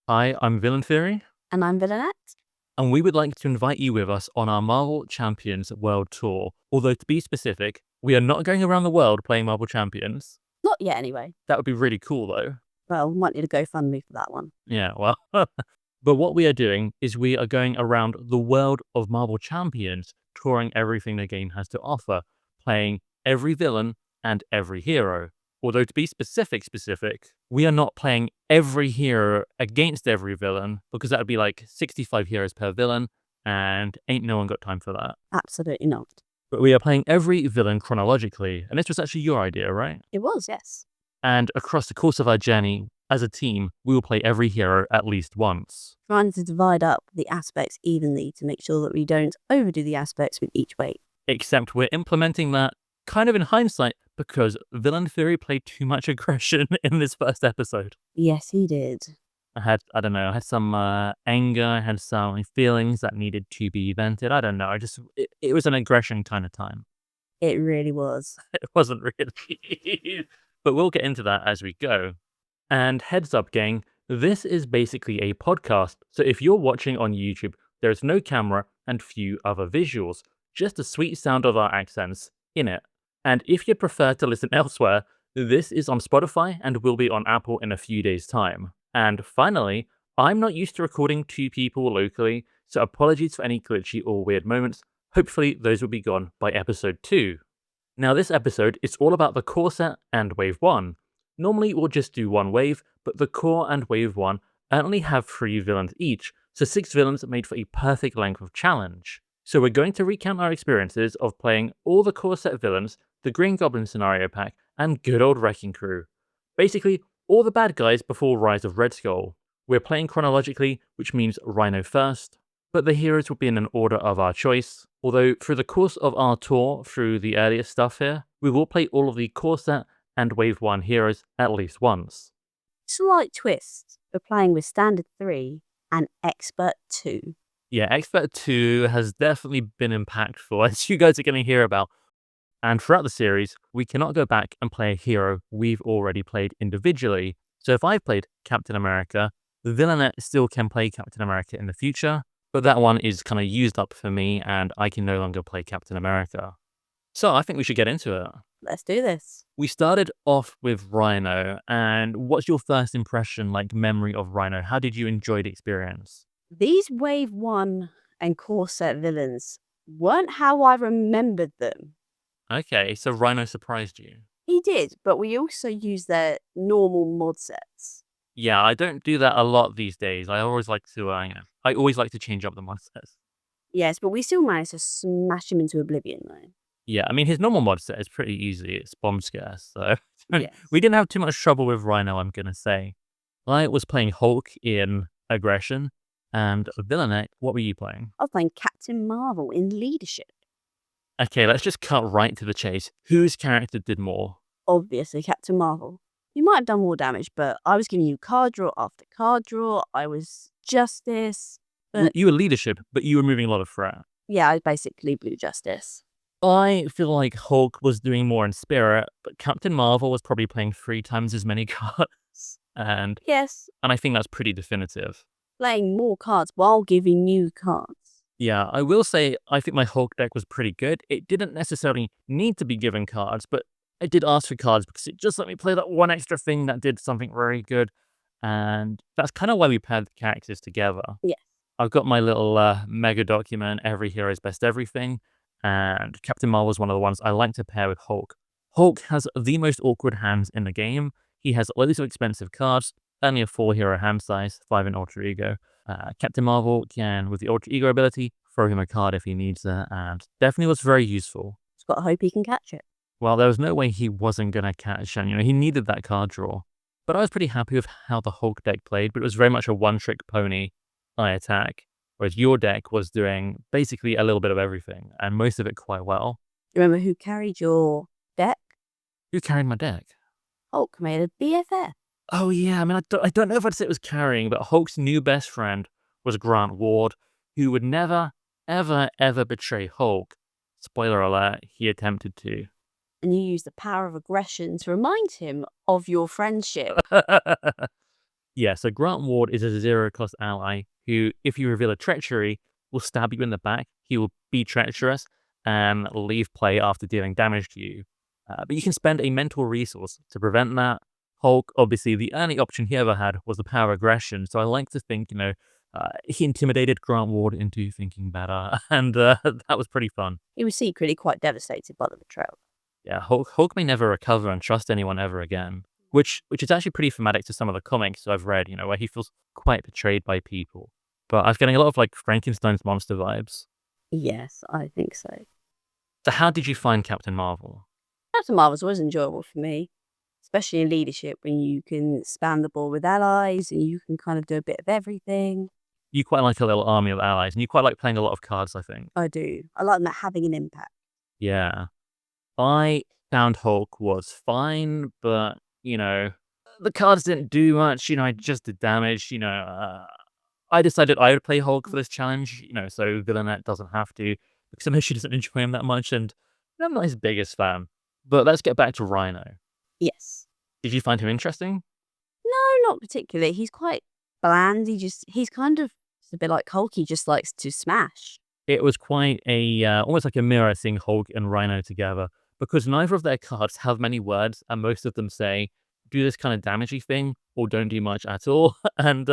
Hi, I'm Villain Theory, And I'm Villainette. and we would like to invite you with us on our Marvel Champions World Tour. Although, to be specific, we are not going around the world playing Marvel Champions. Not yet, anyway. That would be really cool, though. Well, we might need a GoFundMe for that one. Yeah, well. But what we are doing is we are going around the world of Marvel Champions, touring everything the game has to offer, playing every villain and every hero. Although, to be specific, we are not playing every hero against every villain, because that would be like 65 heroes per villain, and ain't no one got time for that. Absolutely not. But we are playing every villain chronologically, and this was actually your idea, right? It was, yes. And across the course of our journey, as a team, we will play every hero at least once. Trying to divide up the aspects evenly to make sure that we don't overdo the aspects with each wave. Except we're implementing that kind of in hindsight, because Villain Theory played too much aggression in this first episode. Yes, he did. I had some anger, I had some feelings that needed to be vented. I don't know, it was an aggression kind of time. It really was. It wasn't really. But we'll get into that as we go. And heads up, gang, this is basically a podcast, so if you're watching on YouTube, there is no camera and few other visuals, just the sweet sound of our accents in it. And if you prefer to listen elsewhere, this is on Spotify and will be on Apple in a few days' time. And finally, I'm not used to recording two people locally, so apologies for any glitchy or weird moments. Hopefully those will be gone by episode 2. Now this episode is all about the core set and wave 1. Normally we'll just do one wave, but the core and wave 1 only have 3 villains each, so 6 villains made for a perfect length of challenge. So we're going to recount our experiences of playing all the core set villains, the Green Goblin scenario pack, and good old Wrecking Crew. Basically, all the bad guys before Rise of Red Skull. We're playing chronologically, which means Rhino first, but the heroes will be in an order of our choice. Although through the course of our tour through the earlier stuff here, we will play all of the core set and wave 1 heroes at least once. Slight twist. We're playing with Standard 3 and Expert 2. Yeah, Expert 2 has definitely been impactful, as you guys are going to hear about. And throughout the series, we cannot go back and play a hero we've already played individually. So if I've played Captain America, the Villainette still can play Captain America in the future, but that one is kind of used up for me and I can no longer play Captain America. So I think we should get into it. Let's do this. We started off with Rhino, and what's your first impression, memory of Rhino? How did you enjoy the experience? These wave 1 and core set villains weren't how I remembered them. Okay, so Rhino surprised you. He did, but we also use their normal mod sets. Yeah, I don't do that a lot these days. I always like to change up the mod sets. Yes, but we still managed to smash him into oblivion, though. Yeah, I mean, his normal mod set is pretty easy. It's bomb scarce, so Yes. we didn't have too much trouble with Rhino, I'm going to say. I was playing Hulk in Aggression, and Villainette, what were you playing? I was playing Captain Marvel in Leadership. Okay, let's just cut right to the chase. Whose character did more? Obviously, Captain Marvel. You might have done more damage, but I was giving you card draw after card draw. I was Justice. But You were Leadership, but you were moving a lot of threat. yeah, I basically blew Justice. I feel like Hulk was doing more in spirit, but Captain Marvel was probably playing 3 times as many cards. And Yes, I think that's pretty definitive. playing more cards while giving you cards. Yeah, I will say I think my Hulk deck was pretty good. It didn't necessarily need to be given cards, but I did ask for cards because it just let me play that one extra thing that did something very good. And that's kind of why we paired the characters together. Yes. I've got my little mega document, Every Hero's Best Everything, and Captain Marvel is one of the ones I like to pair with Hulk. Hulk has the most awkward hands in the game. He has loads of expensive cards, only a 4 hero hand size, 5 in Alter Ego. Captain Marvel can, with the Alter Ego ability, throw him a card if he needs it, and definitely was very useful. Just got to hope he can catch it. Well, there was no way he wasn't going to catch, and he needed that card draw. But I was pretty happy with how the Hulk deck played, but it was very much a one-trick pony. I attack, whereas your deck was doing basically a little bit of everything, and most of it quite well. Remember who carried your deck? Who carried my deck? Hulk made a BFF. Oh yeah, I mean, I don't know if I'd say it was carrying, but Hulk's new best friend was Grant Ward, who would never, ever, ever betray Hulk. Spoiler alert, he attempted to. And you used the power of aggression to remind him of your friendship. Yeah, so Grant Ward is a zero-cost ally who, if you reveal a treachery, will stab you in the back. He will be treacherous and leave play after dealing damage to you. But you can spend a mental resource to prevent that. Hulk, obviously, the only option he ever had was the power of aggression. So I like to think, he intimidated Grant Ward into thinking better. And that was pretty fun. He was secretly quite devastated by the betrayal. Yeah, Hulk may never recover and trust anyone ever again, which is actually pretty thematic to some of the comics I've read, where he feels quite betrayed by people. But I was getting a lot of like Frankenstein's monster vibes. Yes, I think so. So how did you find Captain Marvel? Captain Marvel's always enjoyable for me, especially in leadership when you can span the ball with allies and you can kind of do a bit of everything. You quite like a little army of allies, and you quite like playing a lot of cards, I think. I do. I like that having an impact. Yeah. I found Hulk was fine, but, the cards didn't do much, I just did damage, I decided I would play Hulk for this challenge, so Villainette doesn't have to, because I know she doesn't enjoy him that much, and I'm not his biggest fan. But let's get back to Rhino. Yes. Did you find him interesting? No, not particularly. He's quite bland. He's kind of a bit like Hulk. He just likes to smash. It was quite almost like a mirror seeing Hulk and Rhino together, because neither of their cards have many words, and most of them say, do this kind of damagey thing, or don't do much at all. And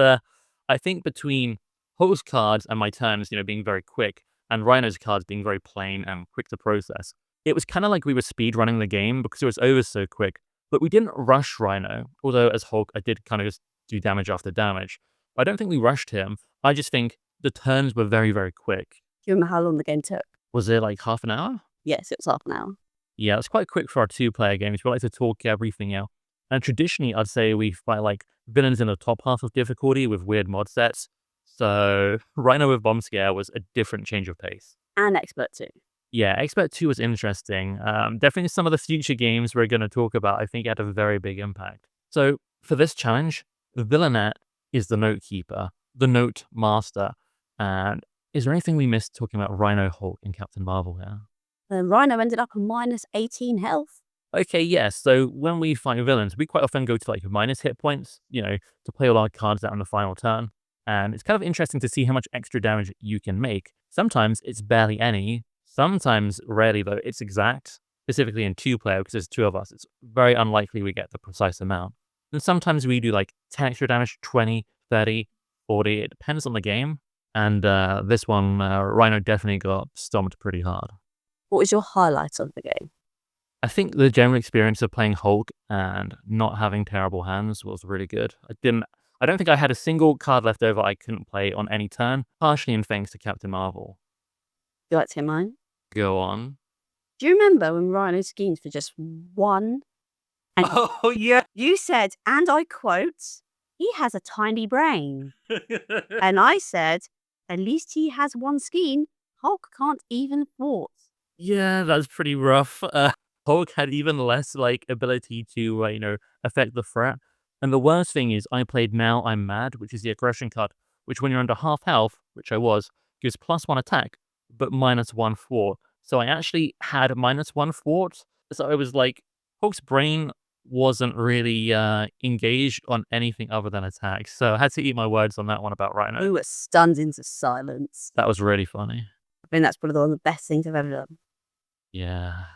I think between Hulk's cards and my turns, being very quick, and Rhino's cards being very plain and quick to process, it was kind of like we were speed running the game because it was over so quick. But we didn't rush Rhino, although as Hulk, I did kind of just do damage after damage. I don't think we rushed him. I just think the turns were very, very quick. Do you remember how long the game took? Was it like half an hour? Yes, it was half an hour. Yeah, it's quite quick for our two-player games. We like to talk everything out. And traditionally, I'd say we fight like villains in the top half of difficulty with weird mod sets. So Rhino with Bomb Scare was a different change of pace. And Expert too. Yeah, Expert 2 was interesting. Definitely some of the future games we're going to talk about, I think, had a very big impact. So for this challenge, Villainette is the note keeper, the note master. And is there anything we missed talking about Rhino, Hulk, and Captain Marvel here? Rhino ended up on minus 18 health. Okay, yes. So when we fight villains, we quite often go to like minus hit points, to play all our cards out on the final turn. And it's kind of interesting to see how much extra damage you can make. Sometimes it's barely any. Sometimes, rarely though, it's exact. Specifically in two-player, because there's two of us, it's very unlikely we get the precise amount. And sometimes we do like 10 extra damage, 20, 30, 40. It depends on the game. And this one, Rhino definitely got stomped pretty hard. What was your highlight of the game? I think the general experience of playing Hulk and not having terrible hands was really good. I don't think I had a single card left over I couldn't play on any turn, partially in thanks to Captain Marvel. Would you like to hear mine? Go on. Do you remember when Rhino schemed for just one? And Oh, yeah. you said, and I quote, he has a tiny brain. And I said, at least he has one scheme. Hulk can't even thwart. Yeah, that's pretty rough. Hulk had even less ability to, affect the threat. And the worst thing is I played Now I'm Mad, which is the aggression card, which when you're under half health, which I was, gives +1 attack, but -1 thwart. So I actually had -1 thwart. So I was like, Hulk's brain wasn't really engaged on anything other than attack. So I had to eat my words on that one about Rhino. We were stunned into silence. That was really funny. I think that's probably one of the best things I've ever done. Yeah.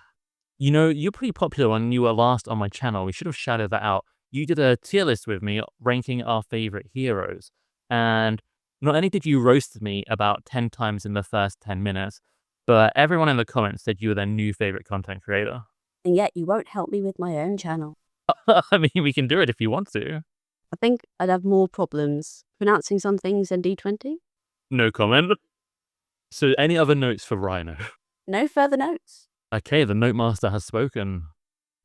You're pretty popular when you were last on my channel. We should have shouted that out. You did a tier list with me ranking our favorite heroes. And not only did you roast me about 10 times in the first 10 minutes, but everyone in the comments said you were their new favorite content creator. And yet you won't help me with my own channel. I mean, we can do it if you want to. I think I'd have more problems pronouncing some things than D20. No comment. So any other notes for Rhino? No further notes. Okay, the Note Master has spoken.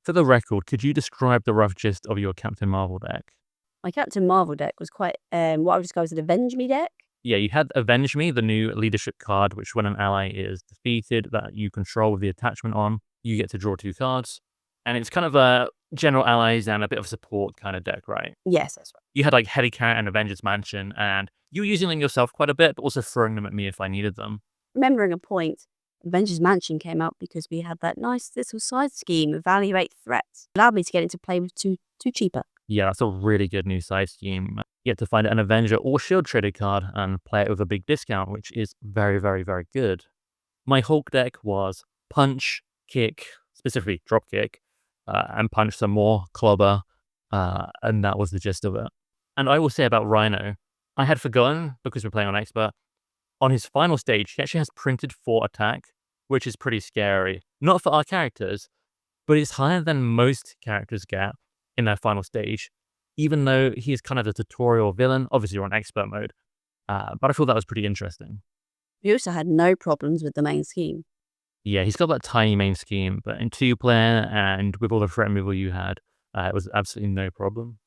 For the record, could you describe the rough gist of your Captain Marvel deck? My Captain Marvel deck was quite what I would describe as an Avenge Me deck. Yeah, you had Avenge Me, the new leadership card, which when an ally is defeated that you control with the attachment on, you get to draw 2 cards. And it's kind of a general allies and a bit of support kind of deck, right? Yes, that's right. You had like Helicarrot and Avengers Mansion, and you were using them yourself quite a bit, but also throwing them at me if I needed them. Remembering a point, Avengers Mansion came out because we had that nice little side scheme, evaluate threats. Allowed me to get into play with two cheaper Yeah, that's a really good new side scheme. You get to find an Avenger or Shield traded card and play it with a big discount, which is very, very, very good. My Hulk deck was punch, kick, specifically drop kick, and punch some more, clobber, and that was the gist of it. And I will say about Rhino, I had forgotten, because we're playing on Expert, on his final stage, he actually has printed 4 attack, which is pretty scary. Not for our characters, but it's higher than most characters get in their final stage, even though he is kind of a tutorial villain. Obviously, you're on Expert mode, but I thought that was pretty interesting. We also had no problems with the main scheme. Yeah, he's got that tiny main scheme, but in 2-player and with all the threat removal you had, it was absolutely no problem.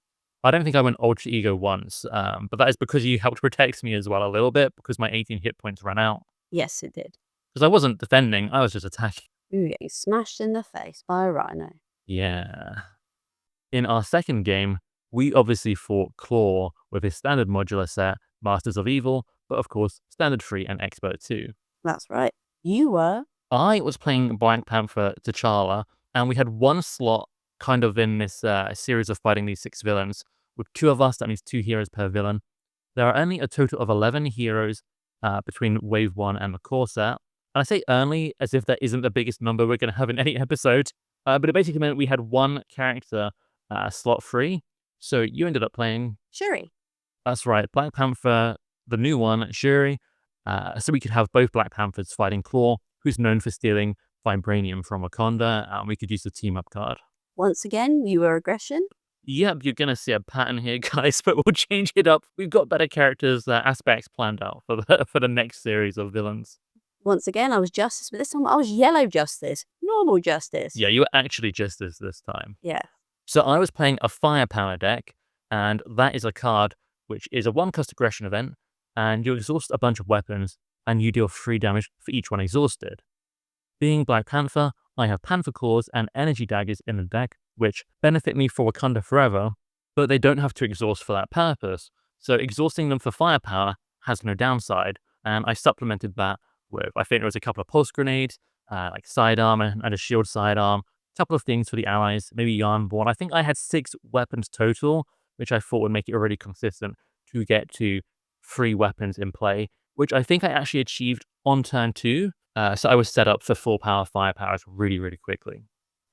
I don't think I went Ultra Ego once, but that is because you helped protect me as well a little bit, because my 18 hit points ran out. Yes, it did. Because I wasn't defending, I was just attacking. We were getting smashed in the face by a Rhino. Yeah. In our second game, we obviously fought Klaw with his standard modular set, Masters of Evil, but of course, Standard 3 and Expert 2. That's right. You were? I was playing Black Panther T'Challa, and we had one slot kind of in this series of fighting these 6 villains. With 2 of us, that means 2 heroes per villain. There are only a total of 11 heroes between Wave 1 and the core set. And I say only as if that isn't the biggest number we're going to have in any episode, but it basically meant we had one character slot free. So you ended up playing... Shuri. That's right, Black Panther, the new one, Shuri. So we could have both Black Panthers fighting Klaw, who's known for stealing vibranium from Wakanda, and we could use the team-up card. Once again, you were aggression. Yep, you're going to see a pattern here, guys, but we'll change it up. We've got better characters, aspects planned out for the next series of villains. Once again, I was Justice, but this time I was Yellow Justice. Normal Justice. Yeah, you were actually Justice this time. Yeah. So I was playing a Firepower deck, and that is a card which is a 1-cost aggression event, and you exhaust a bunch of weapons, and you deal 3 damage for each one exhausted. Being Black Panther, I have Panther Claws and Energy Daggers in the deck, which benefit me for Wakanda forever, but they don't have to exhaust for that purpose. So exhausting them for firepower has no downside, and I supplemented that with, I think there was a couple of pulse grenades, like sidearm and a shield sidearm, a couple of things for the allies, maybe Yarnborn. I think I had 6 weapons total, which I thought would make it already consistent to get to 3 weapons in play, which I think I actually achieved on turn 2. So I was set up for full power firepowers really, really quickly.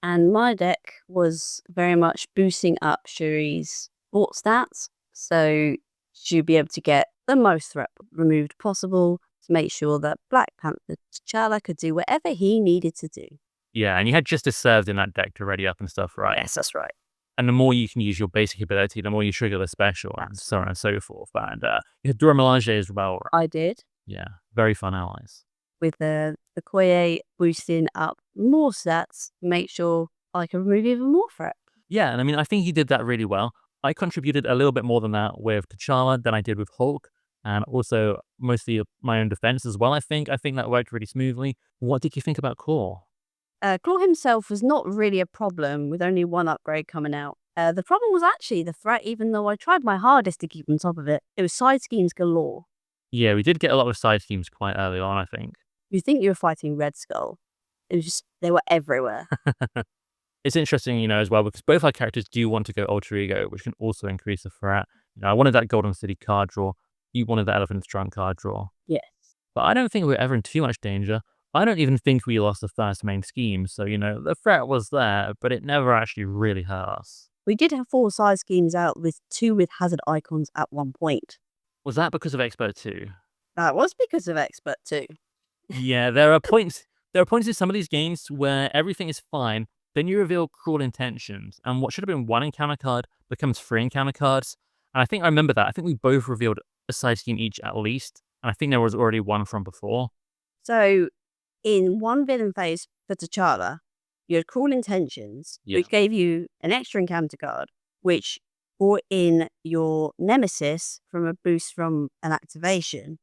And my deck was very much boosting up Shuri's fort stats, so she'd be able to get the most threat removed possible to make sure that Black Panther T'Challa could do whatever he needed to do. Yeah, and you had Justice served in that deck to ready up and stuff, right? Yes, that's right. And the more you can use your basic ability, the more you trigger the special, and so on and so forth. And you had Dora Milaje as well. I did. Yeah, very fun allies. With the Koye boosting up more stats to make sure I can remove even more threat. Yeah, and I mean, I think he did that really well. I contributed a little bit more than that with T'Challa than I did with Hulk, and also mostly my own defense as well, I think. I think that worked really smoothly. What did you think about Klaw? Klaw himself was not really a problem with only one upgrade coming out. The problem was actually the threat, even though I tried my hardest to keep on top of it. It was side schemes galore. Yeah, we did get a lot of side schemes quite early on, I think. You think you were fighting Red Skull. It was just, they were everywhere. It's interesting, you know, as well, because both our characters do want to go Ultra Ego, which can also increase the threat. You know, I wanted that Golden City card draw. You wanted that Elephant's Trunk card draw. Yes. But I don't think we were ever in too much danger. I don't even think we lost the first main scheme. So, you know, the threat was there, but it never actually really hurt us. We did have 4 side schemes out with 2 with hazard icons at one point. Was that because of Expert 2? That was because of Expert 2. Yeah, there are points in some of these games where everything is fine, then you reveal cruel intentions, and what should have been 1 encounter card becomes 3 encounter cards. And I think I remember that. I think we both revealed a side scheme each at least, and I think there was already one from before. So, in one villain phase for T'Challa, you had Cruel Intentions, which gave you an extra encounter card, which brought in your Nemesis from a boost from an activation,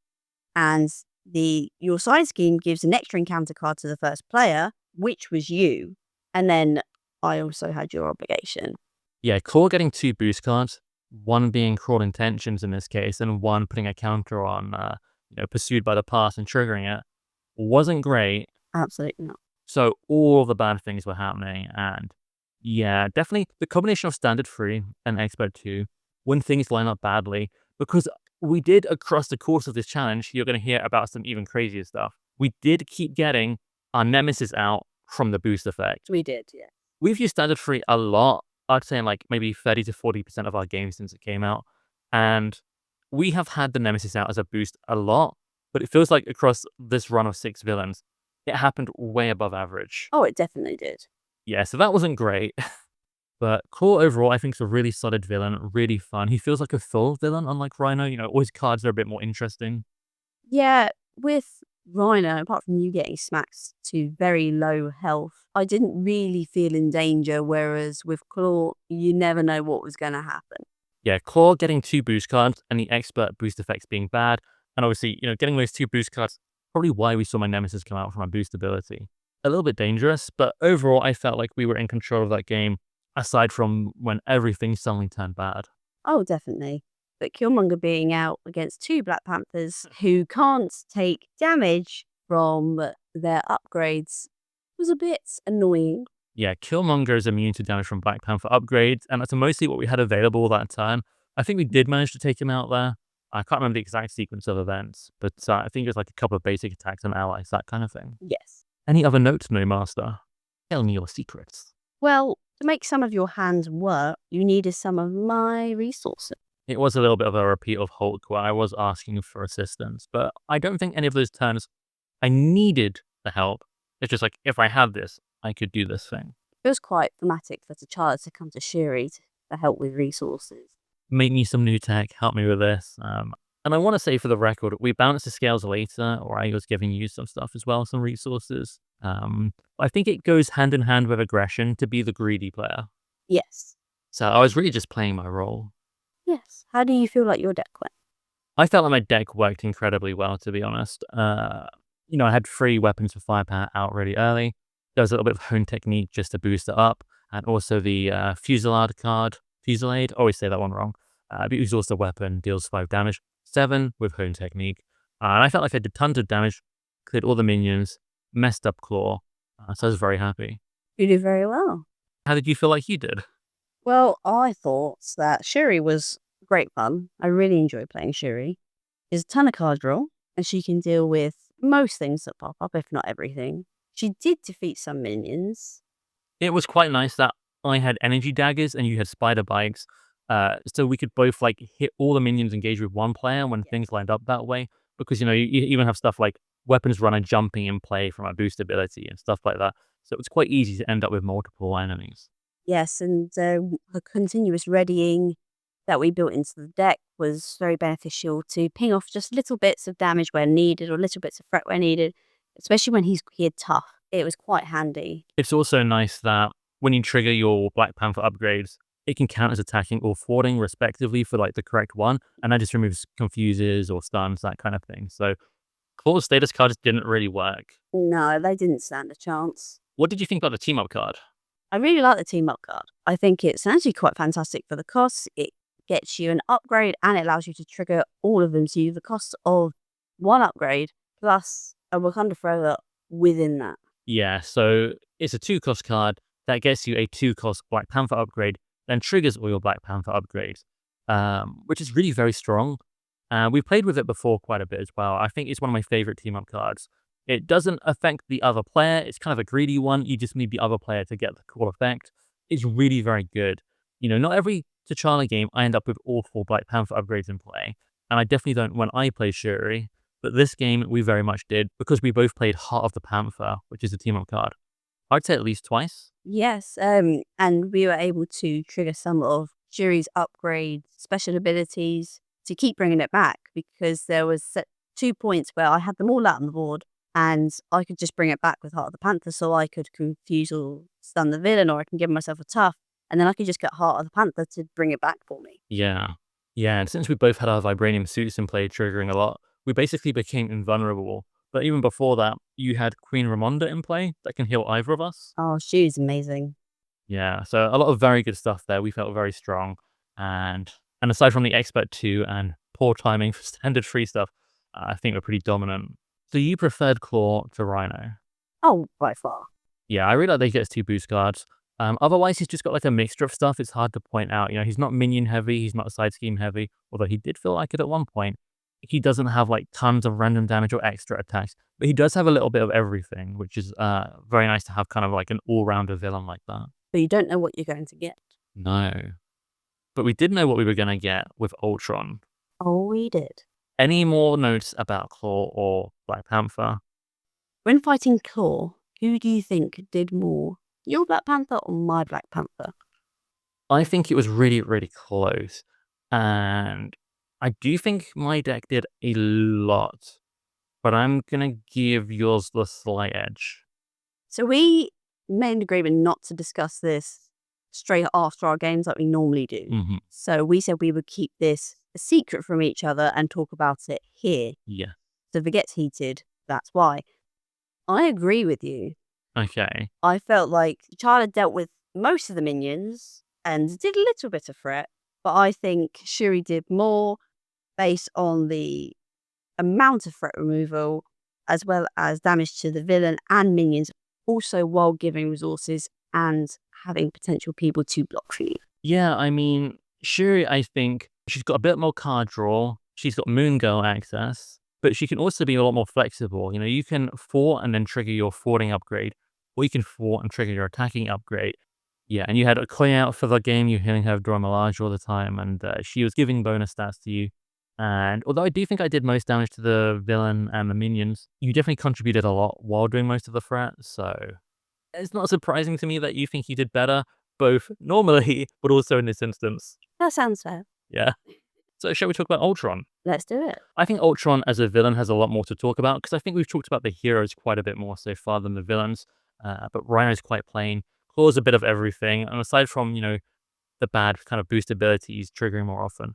and your side scheme gives an extra encounter card to the first player, which was you, and then I also had your obligation. Yeah, Klaw getting 2 boost cards, 1 being Cruel Intentions in this case, and 1 putting a counter on, Pursued by the Past and triggering it, wasn't great. Absolutely not. So all of the bad things were happening, and Yeah, definitely the combination of Standard 3 and Expert 2, when things line up badly, because we did across the course of this challenge, you're going to hear about some even crazier stuff. We did keep getting our Nemesis out from the boost effect. We did, yeah. We've used Standard 3 a lot. I'd say in like maybe 30 to 40% of our games since it came out. And we have had the Nemesis out as a boost a lot, but it feels like across this run of 6 villains, it happened way above average. Oh, it definitely did. Yeah, so that wasn't great. But Claw overall, I think, is a really solid villain, really fun. He feels like a full villain, unlike Rhino. All his cards are a bit more interesting. Yeah, with Rhino, apart from you getting smacked to very low health, I didn't really feel in danger, whereas with Claw, you never know what was going to happen. Yeah, Claw getting 2 boost cards and the expert boost effects being bad. And obviously, getting those 2 boost cards, probably why we saw my Nemesis come out from my boost ability. A little bit dangerous, but overall, I felt like we were in control of that game, aside from when everything suddenly turned bad. Oh, definitely. But Killmonger being out against 2 Black Panthers who can't take damage from their upgrades was a bit annoying. Yeah, Killmonger is immune to damage from Black Panther upgrades, and that's mostly what we had available that turn. I think we did manage to take him out there. I can't remember the exact sequence of events, but I think it was like a couple of basic attacks on allies, that kind of thing. Yes. Any other notes, No Master? Tell me your secrets. Well, to make some of your hands work, you needed some of my resources. It was a little bit of a repeat of Hulk where I was asking for assistance, but I don't think any of those turns I needed the help. It's just like, if I had this, I could do this thing. It was quite thematic for T'Challa to come to Shuri to help with resources. Make me some new tech, help me with this. And I want to say for the record, we balanced the scales later, or I was giving you some stuff as well, some resources. I think it goes hand in hand with aggression to be the greedy player. Yes. So I was really just playing my role. Yes. How do you feel like your deck went? I felt like my deck worked incredibly well, to be honest. I had 3 weapons for firepower out really early. There was a little bit of hone technique just to boost it up, and also the Fusillade card. Fusillade, always say that one wrong. But exhaust a weapon, deals 5 damage, 7 with hone technique. And I felt like I did tons of damage, cleared all the minions, messed up Claw. So I was very happy. You did very well. How did you feel like you did? Well, I thought that Shuri was great fun. I really enjoy playing Shuri. There's a ton of card draw, and she can deal with most things that pop up, if not everything. She did defeat some minions. It was quite nice that I had energy daggers and you had spider bikes. So we could both hit all the minions engaged with one player when things lined up that way. Because, you even have stuff like weapons runner jumping in play from a boost ability and stuff like that. So it was quite easy to end up with multiple enemies. Yes, and the continuous readying that we built into the deck was very beneficial to ping off just little bits of damage where needed or little bits of threat where needed, especially when he had tough. It was quite handy. It's also nice that when you trigger your Black Panther upgrades, it can count as attacking or thwarting respectively for the correct one, and that just removes confuses or stuns, that kind of thing. So Claw's status cards didn't really work. No, they didn't stand a chance. What did you think about the team up card? I really like the team up card. I think it's actually quite fantastic for the costs. It gets you an upgrade and it allows you to trigger all of them. So you have the cost of one upgrade plus a Wakanda Forever within that. Yeah, so it's a 2-cost card that gets you a 2-cost Black Panther upgrade, then triggers all your Black Panther upgrades, which is really very strong. We've played with it before quite a bit as well. I think it's one of my favorite team-up cards. It doesn't affect the other player. It's kind of a greedy one. You just need the other player to get the cool effect. It's really very good. Not every T'Challa game I end up with all 4 Black Panther upgrades in play, and I definitely don't when I play Shuri. But this game, we very much did, because we both played Heart of the Panther, which is a team-up card. I'd say at least twice. Yes, and we were able to trigger some of Shuri's upgrade special abilities to keep bringing it back, because there was 2 points where I had them all out on the board, and I could just bring it back with Heart of the Panther, so I could confuse or stun the villain, or I can give myself a tough, and then I could just get Heart of the Panther to bring it back for me. Yeah, and since we both had our vibranium suits in play triggering a lot, we basically became invulnerable. But even before that, you had Queen Ramonda in play that can heal either of us. Oh, she's amazing. Yeah, so a lot of very good stuff there. We felt very strong. And aside from the Expert 2 and poor timing for Standard 3 stuff, I think we're pretty dominant. So you preferred Claw to Rhino? Oh, by far. Yeah, I really like that he gets 2 boost cards. Otherwise, he's just got like a mixture of stuff. It's hard to point out. He's not minion heavy. He's not side scheme heavy, although he did feel like it at one point. He doesn't have like tons of random damage or extra attacks, but he does have a little bit of everything, which is very nice to have kind of like an all-rounder villain like that. But you don't know what you're going to get. No. But we did know what we were going to get with Ultron. Oh, we did. Any more notes about Klaw or Black Panther? When fighting Klaw, who do you think did more? Your Black Panther or my Black Panther? I think it was really, really close. And I do think my deck did a lot. But I'm going to give yours the slight edge. So we made an agreement not to discuss this straight after our games like we normally do. Mm-hmm. So we said we would keep this a secret from each other and talk about it here. Yeah. So if it gets heated, that's why. I agree with you. Okay. I felt like T'Challa dealt with most of the minions and did a little bit of threat, but I think Shuri did more based on the amount of threat removal as well as damage to the villain and minions, also while giving resources and having potential people to block for you. Yeah, I mean, Shuri, I think she's got a bit more card draw. She's got Moon Girl access, but she can also be a lot more flexible. You can fort and then trigger your forwarding upgrade, or you can fort and trigger your attacking upgrade. Yeah, and you had a clear out for the game. You're healing her Dora Milaje all the time, and she was giving bonus stats to you. And although I do think I did most damage to the villain and the minions, you definitely contributed a lot while doing most of the threat. So it's not surprising to me that you think you did better, both normally, but also in this instance. That sounds fair. Yeah. So shall we talk about Ultron? Let's do it. I think Ultron as a villain has a lot more to talk about, because I think we've talked about the heroes quite a bit more so far than the villains. But Rhino's quite plain. Claw's a bit of everything. And aside from, the bad kind of boost abilities triggering more often,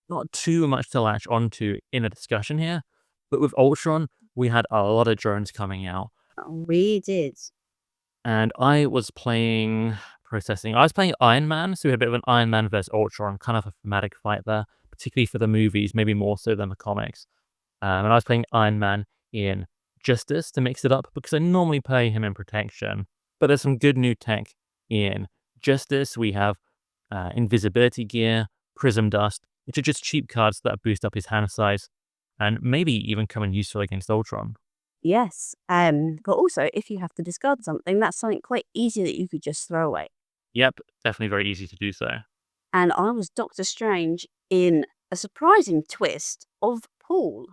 not too much to latch onto in a discussion here. But with Ultron, we had a lot of drones coming out. We did. And I was playing Iron Man, so we had a bit of an Iron Man versus Ultron, kind of a thematic fight there, particularly for the movies, maybe more so than the comics. And I was playing Iron Man in Justice to mix it up, because I normally play him in Protection. But there's some good new tech in Justice. We have Invisibility Gear, Prism Dust, which are just cheap cards that boost up his hand size, and maybe even come in useful against Ultron. Yes, but also if you have to discard something, that's something quite easy that you could just throw away. Yep, definitely very easy to do so. And I was Doctor Strange in a surprising twist of Pool.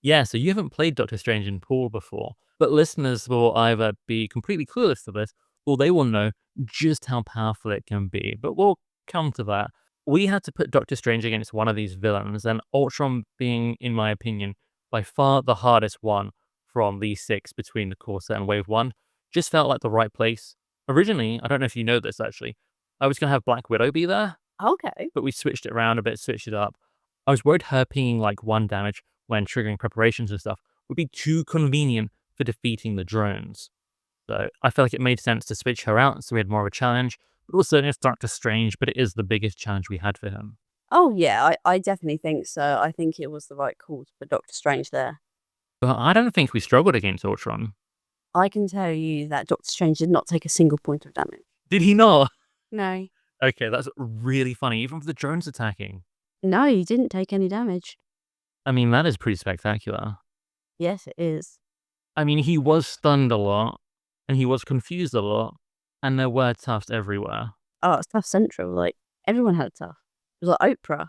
Yeah, so you haven't played Doctor Strange in Pool before, but listeners will either be completely clueless to this, or they will know just how powerful it can be. But we'll come to that. We had to put Doctor Strange against one of these villains, and Ultron being, in my opinion, by far the hardest one from these 6 between the core set and Wave 1, just felt like the right place. Originally, I don't know if you know this actually, I was going to have Black Widow be there. Okay. But we switched it around a bit, switched it up. I was worried her pinging like 1 damage when triggering preparations and stuff would be too convenient for defeating the drones. So I felt like it made sense to switch her out so we had more of a challenge. But also it's Doctor Strange, but it is the biggest challenge we had for him. Oh yeah, I definitely think so. I think it was the right call to put Doctor Strange there. But I don't think we struggled against Ultron. I can tell you that Doctor Strange did not take a single point of damage. Did he not? No. Okay, that's really funny, even for the drones attacking. No, he didn't take any damage. I mean, that is pretty spectacular. Yes, it is. I mean, he was stunned a lot, and he was confused a lot, and there were toughs everywhere. Oh, it's tough central. Like, everyone had a tough. It was like Oprah.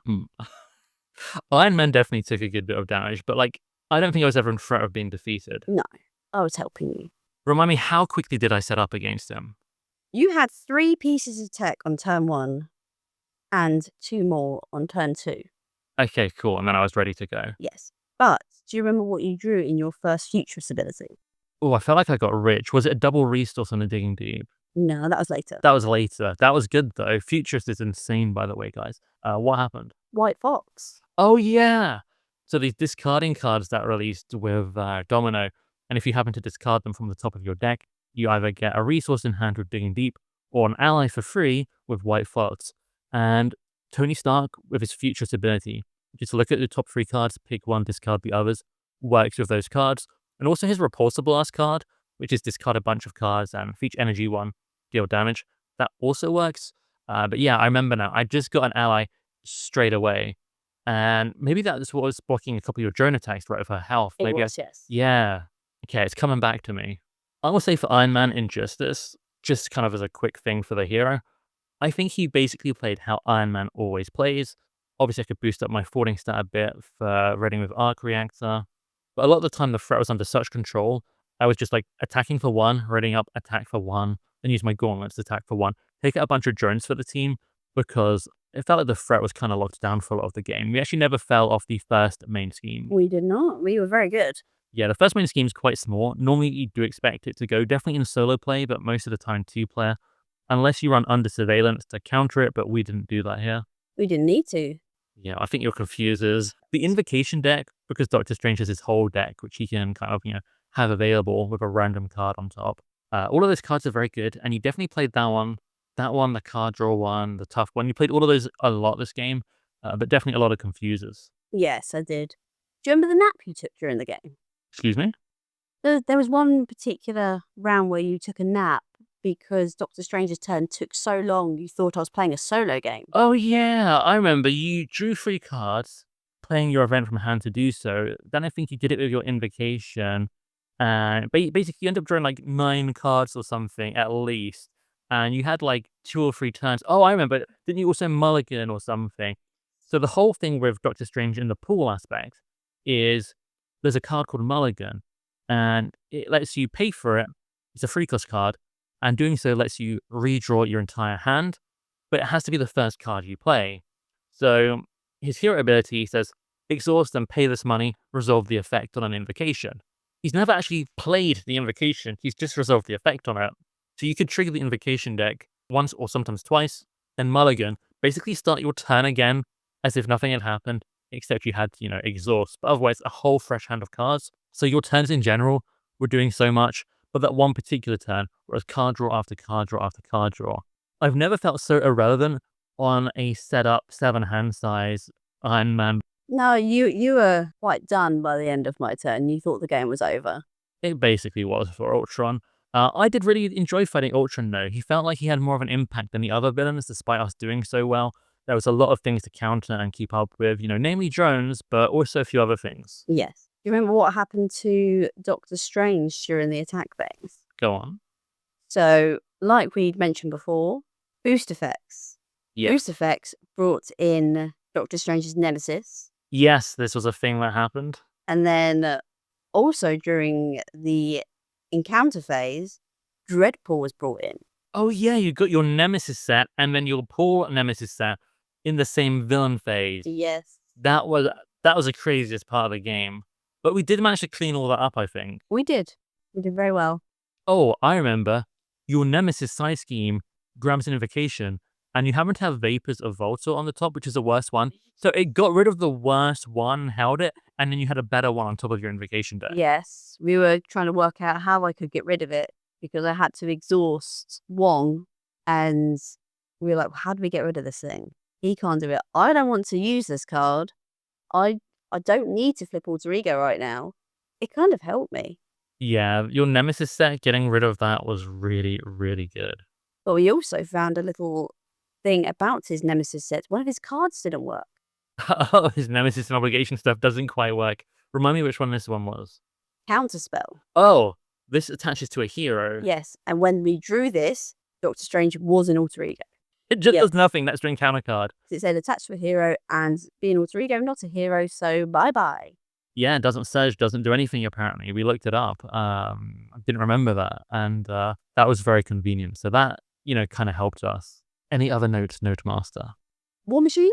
Iron Man definitely took a good bit of damage, but like, I don't think I was ever in threat of being defeated. No, I was helping you. Remind me, how quickly did I set up against him? You had 3 pieces of tech on turn 1 and 2 more on turn 2. Okay, cool. And then I was ready to go. Yes. But do you remember what you drew in your first Futurist ability? Oh, I felt like I got rich. Was it a double resource on a Digging Deep? No, that was later. That was later. That was good, though. Futurist is insane, by the way, guys. What happened? White Fox. Oh, yeah. So these discarding cards that released with Domino, and if you happen to discard them from the top of your deck, you either get a resource in hand with Digging Deep, or an ally for free with White Fox. And Tony Stark, with his Futurist ability, just look at the top 3 cards, pick one, discard the others, works with those cards. And also his Repulsor Blast card, which is discard a bunch of cards and for each energy one, deal damage. that also works. But yeah, I remember now. I just got an ally straight away. And maybe that's what was blocking a couple of your drone attacks right with her health. It Maybe was, yes. yeah. Okay, it's coming back to me. I will say for Iron Man Injustice, just kind of as a quick thing for the hero, I think he basically played how Iron Man always plays. Obviously, I could boost up my forwarding stat a bit for reading with Arc Reactor, but a lot of the time the threat was under such control, I was just like attacking for one, reading up, attack for one, then use my gauntlets to attack for one, take out a bunch of drones for the team because it felt like the threat was kind of locked down for a lot of the game. We actually never fell off the first main scheme. We did not. We were very good. Yeah, the first main scheme is quite small. Normally, you do expect it to go definitely in solo play, but most of the time two-player. Unless you run under surveillance to counter it, but we didn't do that here. We didn't need to. Yeah, I think you're confused. The Invocation deck, because Doctor Strange has his whole deck, which he can kind of, have available with a random card on top. All of those cards are very good, and you definitely played that one, the card draw one, the tough one. You played all of those a lot this game, but definitely a lot of confusers. Yes, I did. Do you remember the nap you took during the game? Excuse me? There was one particular round where you took a nap because Doctor Strange's turn took so long you thought I was playing a solo game. Oh, yeah, I remember. You drew 3 cards, playing your event from hand to do so. Then I think you did it with your Invocation. And basically, you end up drawing like 9 cards or something at least. And you had like 2 or 3 turns. Oh, I remember. Didn't you also mulligan or something? So the whole thing with Doctor Strange in the pool aspect is there's a card called Mulligan, and it lets you pay for it. It's a free cost card, and doing so lets you redraw your entire hand, but it has to be the first card you play. So his hero ability says, exhaust and pay this money, resolve the effect on an invocation. He's never actually played the invocation, he's just resolved the effect on it. So you could trigger the invocation deck once or sometimes twice, then mulligan, basically start your turn again as if nothing had happened, except you had, exhaust, but otherwise a whole fresh hand of cards. So your turns in general were doing so much, but that one particular turn was card draw after card draw after card draw. I've never felt so irrelevant on a setup 7 hand size Iron Man. No, you were quite done by the end of my turn. You thought the game was over. It basically was for Ultron. I did really enjoy fighting Ultron though. He felt like he had more of an impact than the other villains despite us doing so well. There was a lot of things to counter and keep up with, namely drones, but also a few other things. Yes. Do you remember what happened to Doctor Strange during the attack phase? Go on. So, like we'd mentioned before, boost effects. Yeah. Boost effects brought in Doctor Strange's nemesis. Yes, this was a thing that happened. And then also during the encounter phase, Dreadpool was brought in. Oh yeah, you got your nemesis set and then your poor nemesis set in the same villain phase. Yes. That was the craziest part of the game. But we did manage to clean all that up, I think. We did. We did very well. Oh, I remember. Your nemesis side scheme grabs an invocation, and you happen to have Vapors of Voltor on the top, which is the worst one. So it got rid of the worst one, held it, and then you had a better one on top of your invocation deck. Yes. We were trying to work out how I could get rid of it because I had to exhaust Wong, and we were like, how do we get rid of this thing? He can't do it. I don't want to use this card. I don't need to flip alter ego right now. It kind of helped me. Yeah, your nemesis set, getting rid of that was really, really good. But we also found a little thing about his nemesis set. One of his cards didn't work. Oh, his nemesis and obligation stuff doesn't quite work. Remind me which one this one was. Counterspell. Oh, this attaches to a hero. Yes, and when we drew this, Doctor Strange was an alter ego. It just does nothing. That's doing counter card. It said attached to a hero and be an alter ego, not a hero, so bye-bye. Yeah, it doesn't surge, doesn't do anything apparently. We looked it up. I didn't remember that. And that was very convenient. So that, kind of helped us. Any other notes, Note Master? War Machine?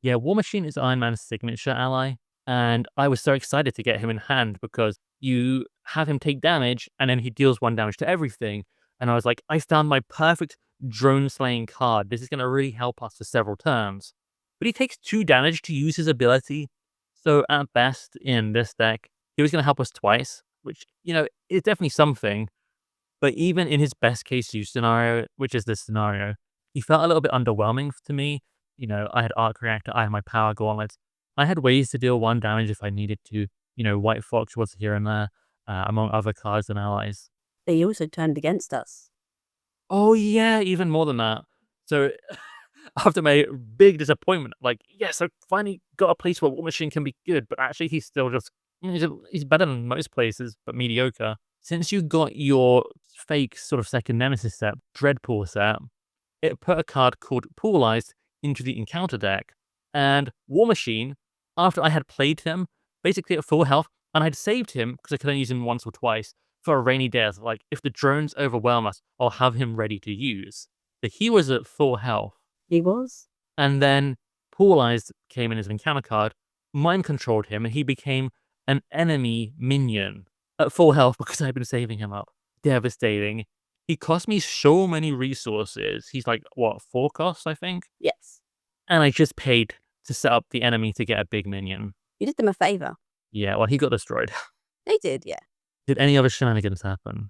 Yeah, War Machine is Iron Man's signature ally. And I was so excited to get him in hand because you have him take damage and then he deals 1 damage to everything. And I was like, I found my perfect drone slaying card. This is going to really help us for several turns. But he takes 2 damage to use his ability. So at best in this deck, he was going to help us twice, which, is definitely something. But even in his best case use scenario, which is this scenario, he felt a little bit underwhelming to me. I had Arc Reactor, I had my Power Gauntlets. I had ways to deal 1 damage if I needed to. White Fox was here and there, among other cards and allies. They also turned against us. Oh yeah, even more than that. So after my big disappointment, like, yes, I finally got a place where War Machine can be good, but actually he's still just he's better than most places, but mediocre. Since you got your fake sort of second Nemesis set, Dreadpool set, it put a card called Poolized into the encounter deck. And War Machine, after I had played him, basically at full health, and I'd saved him because I could only use him once or twice for a rainy day. Like, if the drones overwhelm us, I'll have him ready to use. So he was at full health. He was. And then Poolized came in as an encounter card, mind controlled him, and he became an enemy minion at full health because I've been saving him up. Devastating. He cost me so many resources. He's like, what, 4 costs, I think? Yes. And I just paid to set up the enemy to get a big minion. You did them a favor. Yeah, well, he got destroyed. They did, yeah. Did any other shenanigans happen?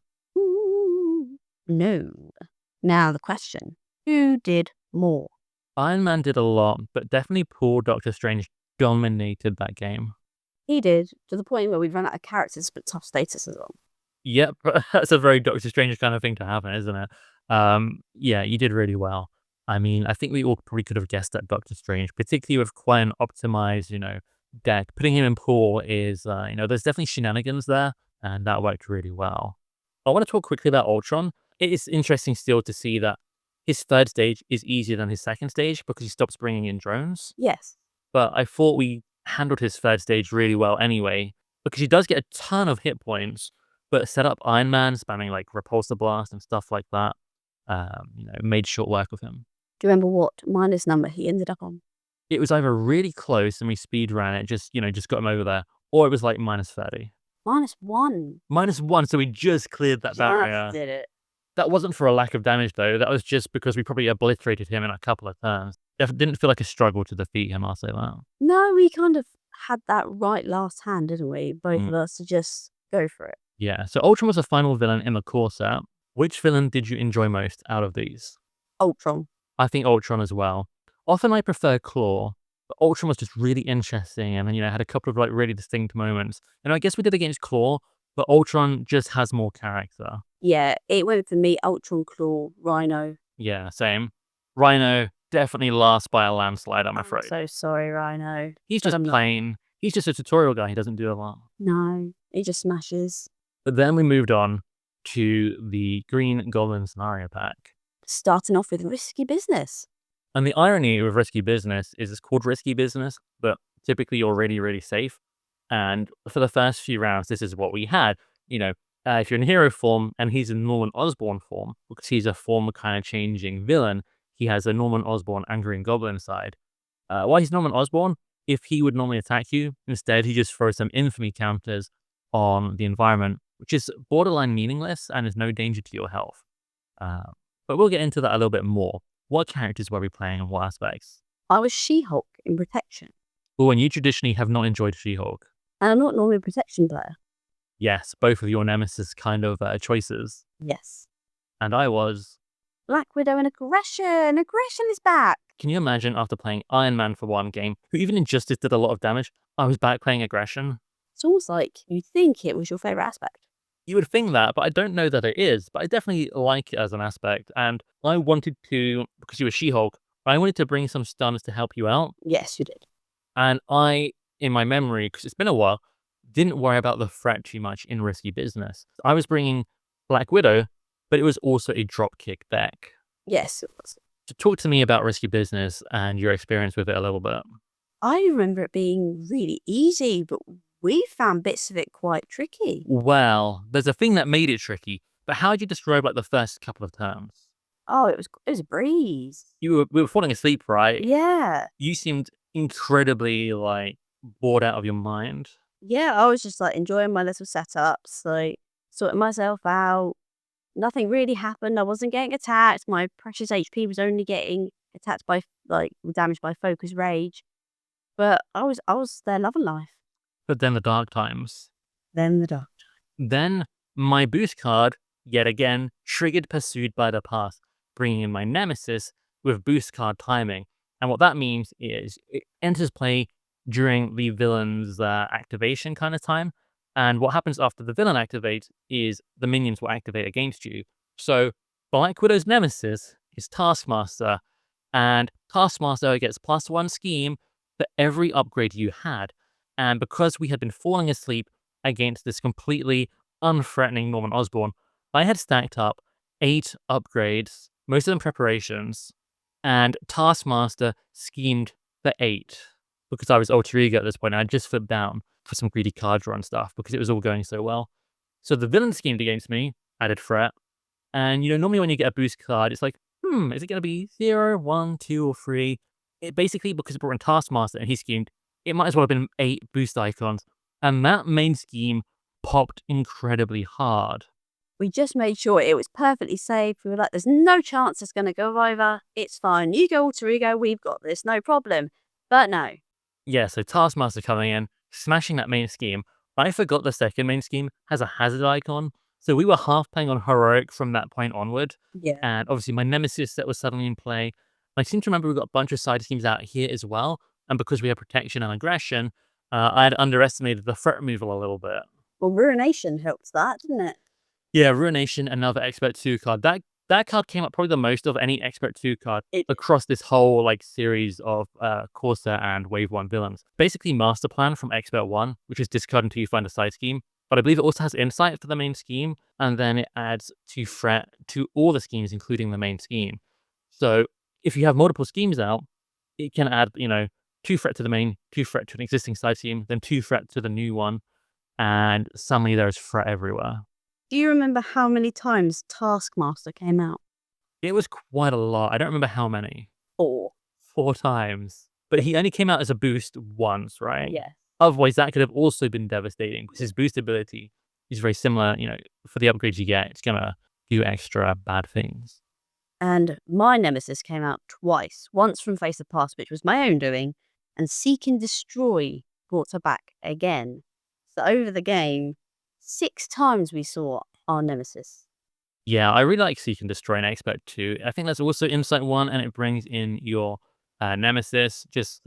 No. Now the question, who did more? Iron Man did a lot, but definitely poor Doctor Strange dominated that game. He did, to the point where we'd run out of characters but tough status as well. Yep, that's a very Doctor Strange kind of thing to happen, isn't it? Yeah, you did really well. I mean, I think we all probably could have guessed that Doctor Strange, particularly with quite an optimized, deck. Putting him in pool is, there's definitely shenanigans there, and that worked really well. I want to talk quickly about Ultron. It is interesting still to see that his third stage is easier than his second stage because he stops bringing in drones. Yes. But I thought we handled his third stage really well anyway, because he does get a ton of hit points, but set up Iron Man, spamming like Repulsor Blast and stuff like that, made short work of him. Do you remember what minus number he ended up on? It was either really close and we speed ran it, just got him over there, or it was like minus 30. -1. -1, so we just cleared that barrier. Did it. That wasn't for a lack of damage though, that was just because we probably obliterated him in a couple of turns. Didn't feel like a struggle to defeat him, I'll say that. No, we kind of had that right last hand, didn't we? Both of us to just go for it. Yeah, so Ultron was the final villain in the core set. Which villain did you enjoy most out of these? Ultron. I think Ultron as well. Often I prefer Klaw, but Ultron was just really interesting and, had a couple of like really distinct moments. And I guess we did against Klaw, but Ultron just has more character. Yeah, it went for me, Ultron, Klaw, Rhino. Yeah, same. Rhino definitely lost by a landslide, I'm afraid. So sorry, Rhino. He's just plain. He's just a tutorial guy. He doesn't do a lot. No, he just smashes. But then we moved on to the Green Goblin scenario pack. Starting off with Risky Business. And the irony with Risky Business is it's called Risky Business, but typically you're really, really safe. And for the first few rounds, this is what we had. If you're in hero form and he's in Norman Osborn form, because he's a form kind of changing villain, he has a Norman Osborn and Green Goblin side. While he's Norman Osborn, if he would normally attack you, instead he just throws some infamy counters on the environment, which is borderline meaningless and is no danger to your health. But we'll get into that a little bit more. What characters were we playing and what aspects? I was She-Hulk in Protection. Oh, and you traditionally have not enjoyed She-Hulk. And I'm not normally a Protection player. Yes, both of your Nemesis kind of choices. Yes. And I was... Black Widow and Aggression. Aggression is back. Can you imagine after playing Iron Man for one game, who even in Justice did a lot of damage, I was back playing Aggression? It's almost like you think it was your favourite aspect. You would think that, but I don't know that it is. But I definitely like it as an aspect. And I wanted to, because you were She-Hulk, I wanted to bring some stuns to help you out. Yes, you did. And I, in my memory, because it's been a while, didn't worry about the threat too much in Risky Business. I was bringing Black Widow, but it was also a dropkick deck. Yes, it was. So talk to me about Risky Business and your experience with it a little bit. I remember it being really easy, but we found bits of it quite tricky. Well, there's a thing that made it tricky, but how did you describe like the first couple of turns? Oh, it was a breeze. We were falling asleep, right? Yeah. You seemed incredibly like bored out of your mind. Yeah, I was just like enjoying my little setups, like sorting myself out. Nothing really happened. I wasn't getting attacked. My precious HP was only getting attacked by damaged by focus rage. But I was there loving life. But then the dark times. Then my boost card, yet again, triggered Pursued by the Past, bringing in my Nemesis with boost card timing. And what that means is it enters play during the villain's activation kind of time. And what happens after the villain activates is the minions will activate against you. So Black Widow's nemesis is Taskmaster, and Taskmaster gets +1 scheme for every upgrade you had. And because we had been falling asleep against this completely unthreatening Norman Osborn, I had stacked up 8 upgrades, most of them preparations, and Taskmaster schemed for 8 because I was alter ego at this point. I just flipped down for some greedy card draw and stuff because it was all going so well. So the villain schemed against me, added threat, and normally when you get a boost card, it's like, is it going to be 0, 1, 2, or 3? It basically, because it brought in Taskmaster and he schemed, it might as well have been 8 boost icons. And that main scheme popped incredibly hard. We just made sure it was perfectly safe. We were like, there's no chance it's going to go over. It's fine. You go alter ego. We've got this. No problem. But no. Yeah, so Taskmaster coming in, smashing that main scheme. I forgot the second main scheme has a hazard icon. So we were half playing on heroic from that point onward. Yeah. And obviously my nemesis set was suddenly in play. I seem to remember we got a bunch of side schemes out here as well. And because we had protection and aggression, I had underestimated the threat removal a little bit. Well, Ruination helped that, didn't it? Yeah, Ruination, another Expert 2 card. That card came up probably the most of any Expert 2 card across this whole series of Corsair and Wave 1 villains. Basically Master Plan from Expert 1, which is discard until you find a side scheme. But I believe it also has Insight for the main scheme, and then it adds 2 threat to all the schemes, including the main scheme. So if you have multiple schemes out, it can add, 2 threat to the main, 2 threat to an existing side scheme, then 2 threat to the new one, and suddenly there's threat everywhere. Do you remember how many times Taskmaster came out? It was quite a lot. I don't remember how many. 4. 4 times. But he only came out as a boost once, right? Yeah. Otherwise, that could have also been devastating because his boost ability is very similar. For the upgrades you get, it's going to do extra bad things. And my nemesis came out twice. Once from Face of Past, which was my own doing, and Seek and Destroy brought her back again. So over the game, 6 times we saw our nemesis. Yeah, I really like Seek and Destroy in Expert 2. I think that's also Insight 1, and it brings in your nemesis. It's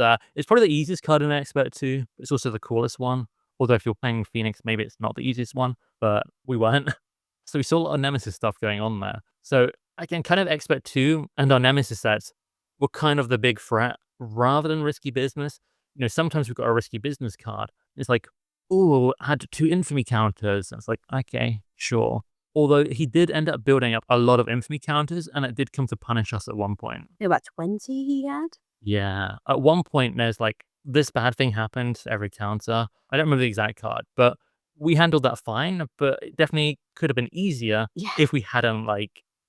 probably the easiest card in Expert 2. It's also the coolest one. Although if you're playing Phoenix, maybe it's not the easiest one, but we weren't. So we saw a lot of nemesis stuff going on there. So again, kind of Expert 2 and our nemesis sets were kind of the big threat rather than risky business. Sometimes we've got a risky business card. It's like, ooh, had 2 infamy counters. It's like, okay, sure. Although he did end up building up a lot of infamy counters, and it did come to punish us at one point. About 20 he had? Yeah. At one point, there's this bad thing happened to every counter. I don't remember the exact card, but we handled that fine, but it definitely could have been easier if we hadn't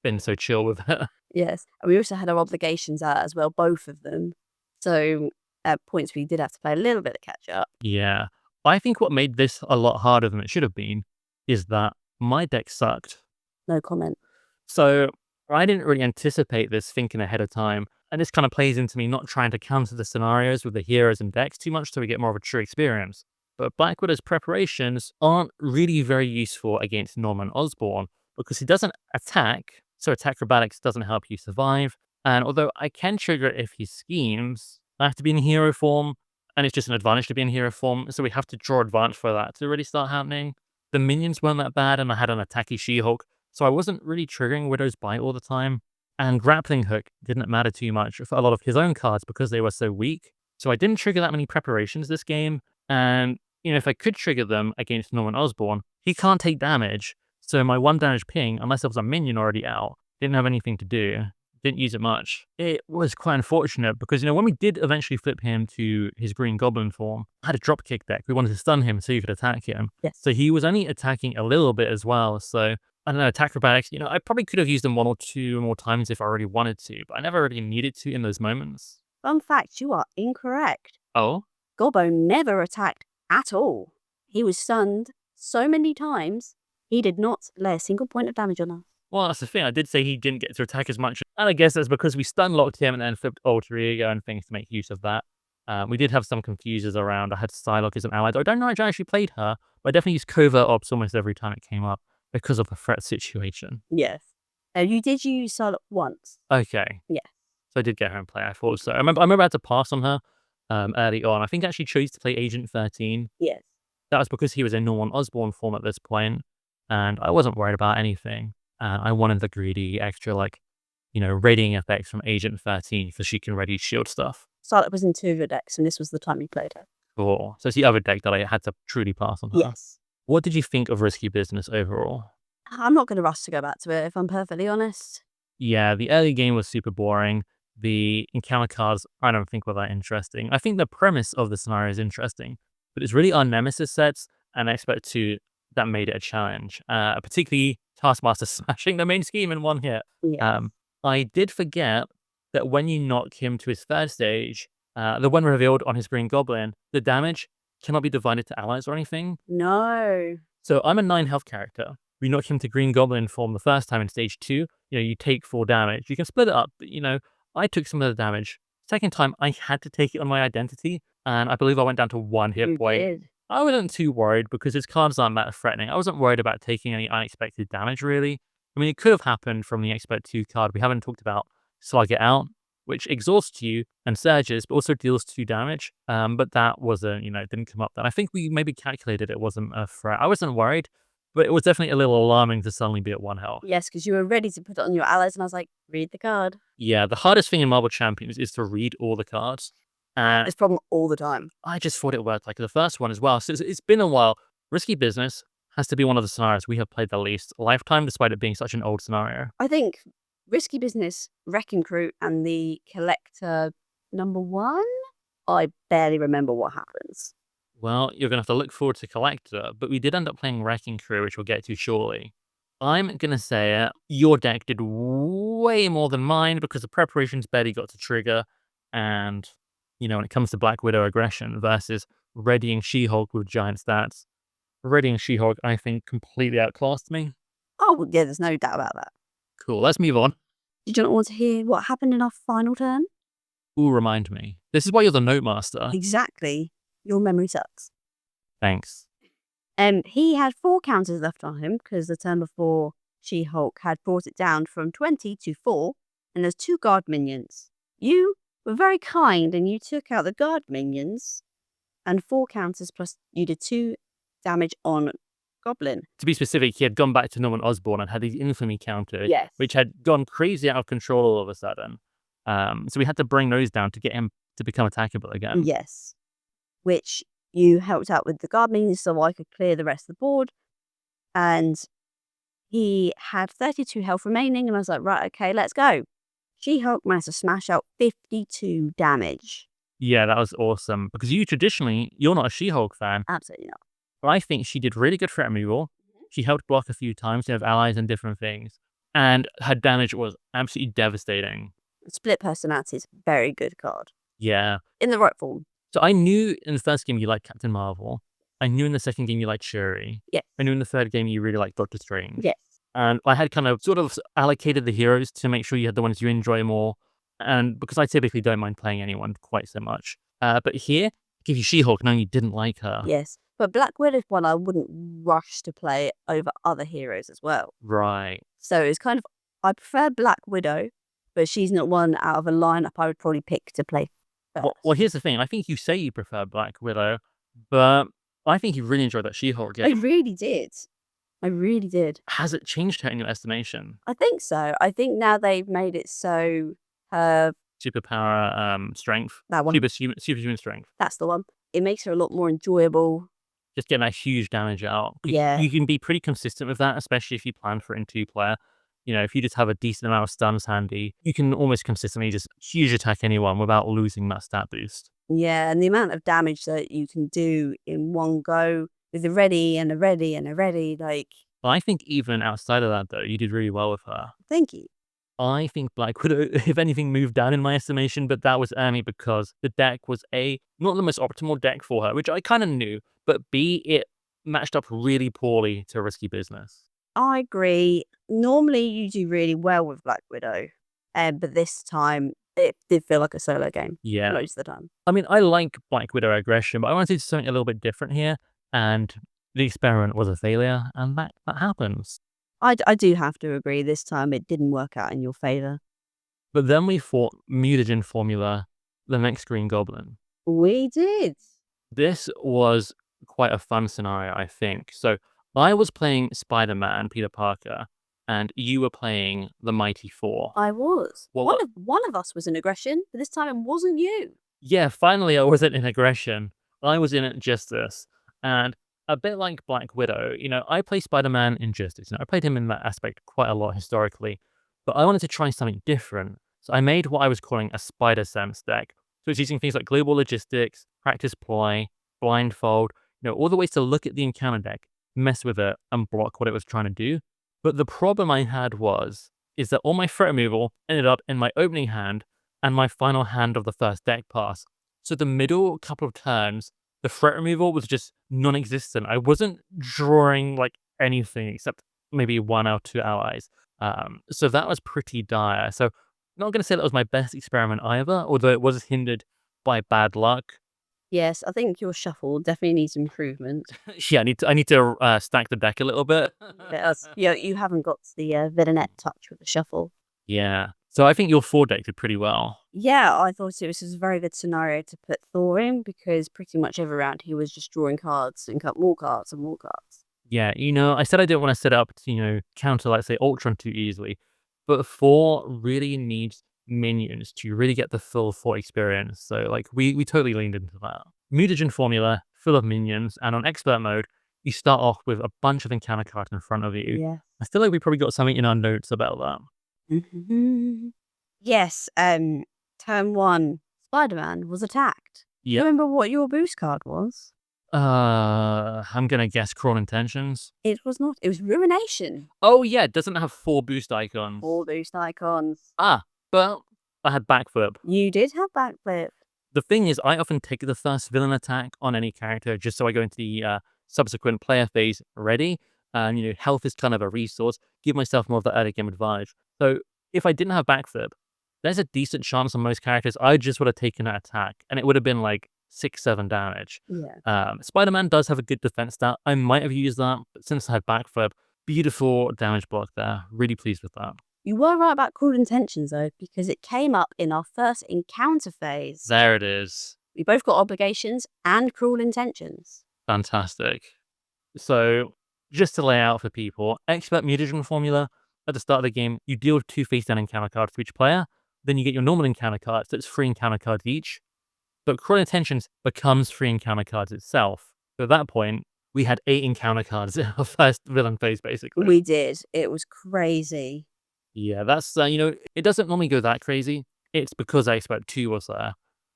been so chill with it. Yes. And we also had our obligations out as well, both of them. So at points we did have to play a little bit of catch up. Yeah. I think what made this a lot harder than it should have been is that my deck sucked. No comment. So I didn't really anticipate this thinking ahead of time. And this kind of plays into me not trying to counter the scenarios with the heroes and decks too much so we get more of a true experience. But Black Widow's preparations aren't really very useful against Norman Osborn because he doesn't attack, so attack acrobatics doesn't help you survive. And although I can trigger it if he schemes, I have to be in hero form, and it's just an advantage to be in hero form, so we have to draw advantage for that to really start happening. The minions weren't that bad, and I had an attacky She-Hulk, so I wasn't really triggering Widow's Bite all the time. And Grappling Hook didn't matter too much for a lot of his own cards because they were so weak. So I didn't trigger that many preparations this game, and if I could trigger them against Norman Osborn, he can't take damage. So my 1 damage ping, unless there was a minion already out, didn't have anything to do. Didn't use it much. It was quite unfortunate because, when we did eventually flip him to his Green Goblin form, I had a dropkick deck. We wanted to stun him so you could attack him. Yes. So he was only attacking a little bit as well. So, I don't know, attack acrobatics, I probably could have used them 1 or 2 more times if I really wanted to, but I never really needed to in those moments. Fun fact, you are incorrect. Oh? Gobbo never attacked at all. He was stunned so many times, he did not lay a single point of damage on us. Well, that's the thing. I did say he didn't get to attack as much. And I guess that's because we stun locked him and then flipped alter ego and things to make use of that. We did have some confusers around. I had Psylocke as an ally. I don't know if I actually played her, but I definitely used covert ops almost every time it came up because of the threat situation. Yes. You did use Psylocke once. Okay. Yeah. So I did get her in play. I thought so. I remember I had to pass on her early on. I think I actually chose to play Agent 13. Yes. That was because he was in Norman Osborn form at this point, and I wasn't worried about anything. I wanted the greedy extra, radiating effects from Agent 13 because she can ready shield stuff. Starlet was in 2 of your decks, and this was the time you played her. Cool. So it's the other deck that I had to truly pass on her. Yes. What did you think of Risky Business overall? I'm not going to rush to go back to it, if I'm perfectly honest. Yeah, the early game was super boring. The encounter cards, I don't think were that interesting. I think the premise of the scenario is interesting, but it's really our Nemesis sets and Expert 2 that made it a challenge, particularly Taskmaster smashing the main scheme in one hit. Yes. I did forget that when you knock him to his third stage, the one revealed on his Green Goblin, the damage cannot be divided to allies or anything. No. So I'm a 9 health character. We knock him to Green Goblin form the first time in stage 2. You take 4 damage. You can split it up, but I took some of the damage. Second time, I had to take it on my identity, and I believe I went down to 1 hit point. Did. I wasn't too worried because his cards aren't that threatening. I wasn't worried about taking any unexpected damage, really. I mean, it could have happened from the Expert 2 card. We haven't talked about Slug It Out, which exhausts you and surges, but also deals 2 damage. But that wasn't, didn't come up then. I think we maybe calculated it wasn't a threat. I wasn't worried, but it was definitely a little alarming to suddenly be at 1 health. Yes, because you were ready to put it on your allies, and I was like, read the card. Yeah, the hardest thing in Marble Champions is to read all the cards. It's a problem all the time. I just thought it worked like the first one as well. So it's been a while. Risky Business has to be one of the scenarios we have played the least lifetime, despite it being such an old scenario. I think Risky Business, Wrecking Crew, and the Collector #1, I barely remember what happens. Well, you're going to have to look forward to Collector, but we did end up playing Wrecking Crew, which we'll get to shortly. I'm going to say it, your deck did way more than mine because the preparations barely got to trigger. And, when it comes to Black Widow aggression versus readying She-Hulk with giant stats, readying She-Hulk, I think, completely outclassed me. Oh, yeah, there's no doubt about that. Cool, let's move on. Did you not want to hear what happened in our final turn? Ooh, remind me. This is why you're the Note Master. Exactly. Your memory sucks. Thanks. He had 4 counters left on him because the turn before She-Hulk had brought it down from 20 to 4, and there's 2 guard minions. You were very kind and you took out the guard minions and 4 counters plus you did 2 damage on Goblin. To be specific, he had gone back to Norman Osborn and had these infamy counters, Yes. which had gone crazy out of control all of a sudden. So we had to bring those down to get him to become attackable again. Yes. Which you helped out with the guard minions so I could clear the rest of the board. And he had 32 health remaining, and I was like, right, okay, let's go. She-Hulk managed to smash out 52 damage. Yeah, that was awesome. Because you're not a She-Hulk fan. Absolutely not. But I think she did really good threat removal. She helped block a few times to have allies and different things. And her damage was absolutely devastating. Split Personality is a very good card. Yeah. In the right form. So I knew in the first game you liked Captain Marvel. I knew in the second game you liked Shuri. Yes. I knew in the third game you really liked Doctor Strange. Yes. And I had kind of sort of allocated the heroes to make sure you had the ones you enjoy more. And because I typically don't mind playing anyone quite so much. But here, I give you She-Hulk knowing you didn't like her. Yes. But Black Widow's one I wouldn't rush to play over other heroes as well. Right. So it's kind of, I prefer Black Widow, but she's not one out of a lineup I would probably pick to play first. Well, here's the thing. I think you say you prefer Black Widow, but I think you really enjoyed that She-Hulk game. I really did. I really did. Has it changed her in your estimation? I think so. I think now they've made it so her Superpower strength. that one. Superhuman strength. That's the one. It makes her a lot more enjoyable. Just getting that huge damage out. Yeah. You can be pretty consistent with that, especially if you plan for it in 2-player. If you just have a decent amount of stuns handy, you can almost consistently just huge attack anyone without losing that stat boost. Yeah, and the amount of damage that you can do in one go with a ready and a ready and a ready, like... But I think even outside of that, though, you did really well with her. Thank you. I think Black Widow, if anything, moved down in my estimation, but that was only because the deck was A, not the most optimal deck for her, which I kind of knew, but B, it matched up really poorly to Risky Business. I agree. Normally you do really well with Black Widow, but this time it did feel like a solo game. Yeah. Most of the time. I mean, I like Black Widow aggression, but I wanted to do something a little bit different here, and the experiment was a failure, and that happens. I do have to agree, this time it didn't work out in your favour. But then we fought Mutagen Formula, the next Green Goblin. We did. This was quite a fun scenario, I think. So I was playing Spider-Man, Peter Parker, and you were playing the Mighty Thor. I was. Well, One of us was in aggression, but this time it wasn't you. Yeah, finally I wasn't in aggression. I was in justice. And a bit like Black Widow, I play Spider-Man in Justice. I played him in that aspect quite a lot historically, but I wanted to try something different. So I made what I was calling a Spider Sense deck. So it's using things like global logistics, practice ploy, blindfold, all the ways to look at the encounter deck, mess with it, and block what it was trying to do. But the problem I had is that all my threat removal ended up in my opening hand and my final hand of the first deck pass. So the middle couple of turns, the threat removal was just non-existent. I wasn't drawing like anything except maybe 1 or 2 allies. So that was pretty dire. So not going to say that was my best experiment either, although it was hindered by bad luck. Yes, I think your shuffle definitely needs improvement. Yeah, I need to stack the deck a little bit. Yes. You haven't got the Villainette touch with the shuffle. Yeah. So I think your 4 deck did pretty well. Yeah, I thought it was a very good scenario to put Thor in because pretty much every round he was just drawing cards and cut more cards and more cards. Yeah, I said I didn't want to set up to, counter, like, say, Ultron too easily, but Thor really needs minions to really get the full Thor experience. So, like, we totally leaned into that. Mutagen formula, full of minions, and on expert mode, you start off with a bunch of encounter cards in front of you. Yeah. I feel like we probably got something in our notes about that. Yes, turn 1, Spider-Man was attacked. Yeah. You remember what your boost card was? I'm gonna guess Cruel Intentions. It was not. It was Ruination. Oh yeah, it doesn't have 4 boost icons. 4 boost icons. But I had backflip. You did have backflip. The thing is, I often take the first villain attack on any character just so I go into the subsequent player phase ready. And health is kind of a resource. Give myself more of the early game advantage. So if I didn't have backflip, there's a decent chance on most characters I just would have taken an attack, and it would have been like 6-7 damage. Yeah. Spider-Man does have a good defense stat. I might have used that, but since I had backflip, beautiful damage block there. Really pleased with that. You were right about Cruel Intentions though, because it came up in our first encounter phase. There it is. We both got Obligations and Cruel Intentions. Fantastic. So just to lay out for people, expert mutagen formula, at the start of the game, you deal 2 face-down encounter cards for each player. Then you get your normal encounter cards, so it's 3 encounter cards each. But Cruel Intentions becomes 3 encounter cards itself. So at that point, we had 8 encounter cards in our first villain phase, basically. We did. It was crazy. Yeah, that's, it doesn't normally go that crazy. It's because Expert 2 was there.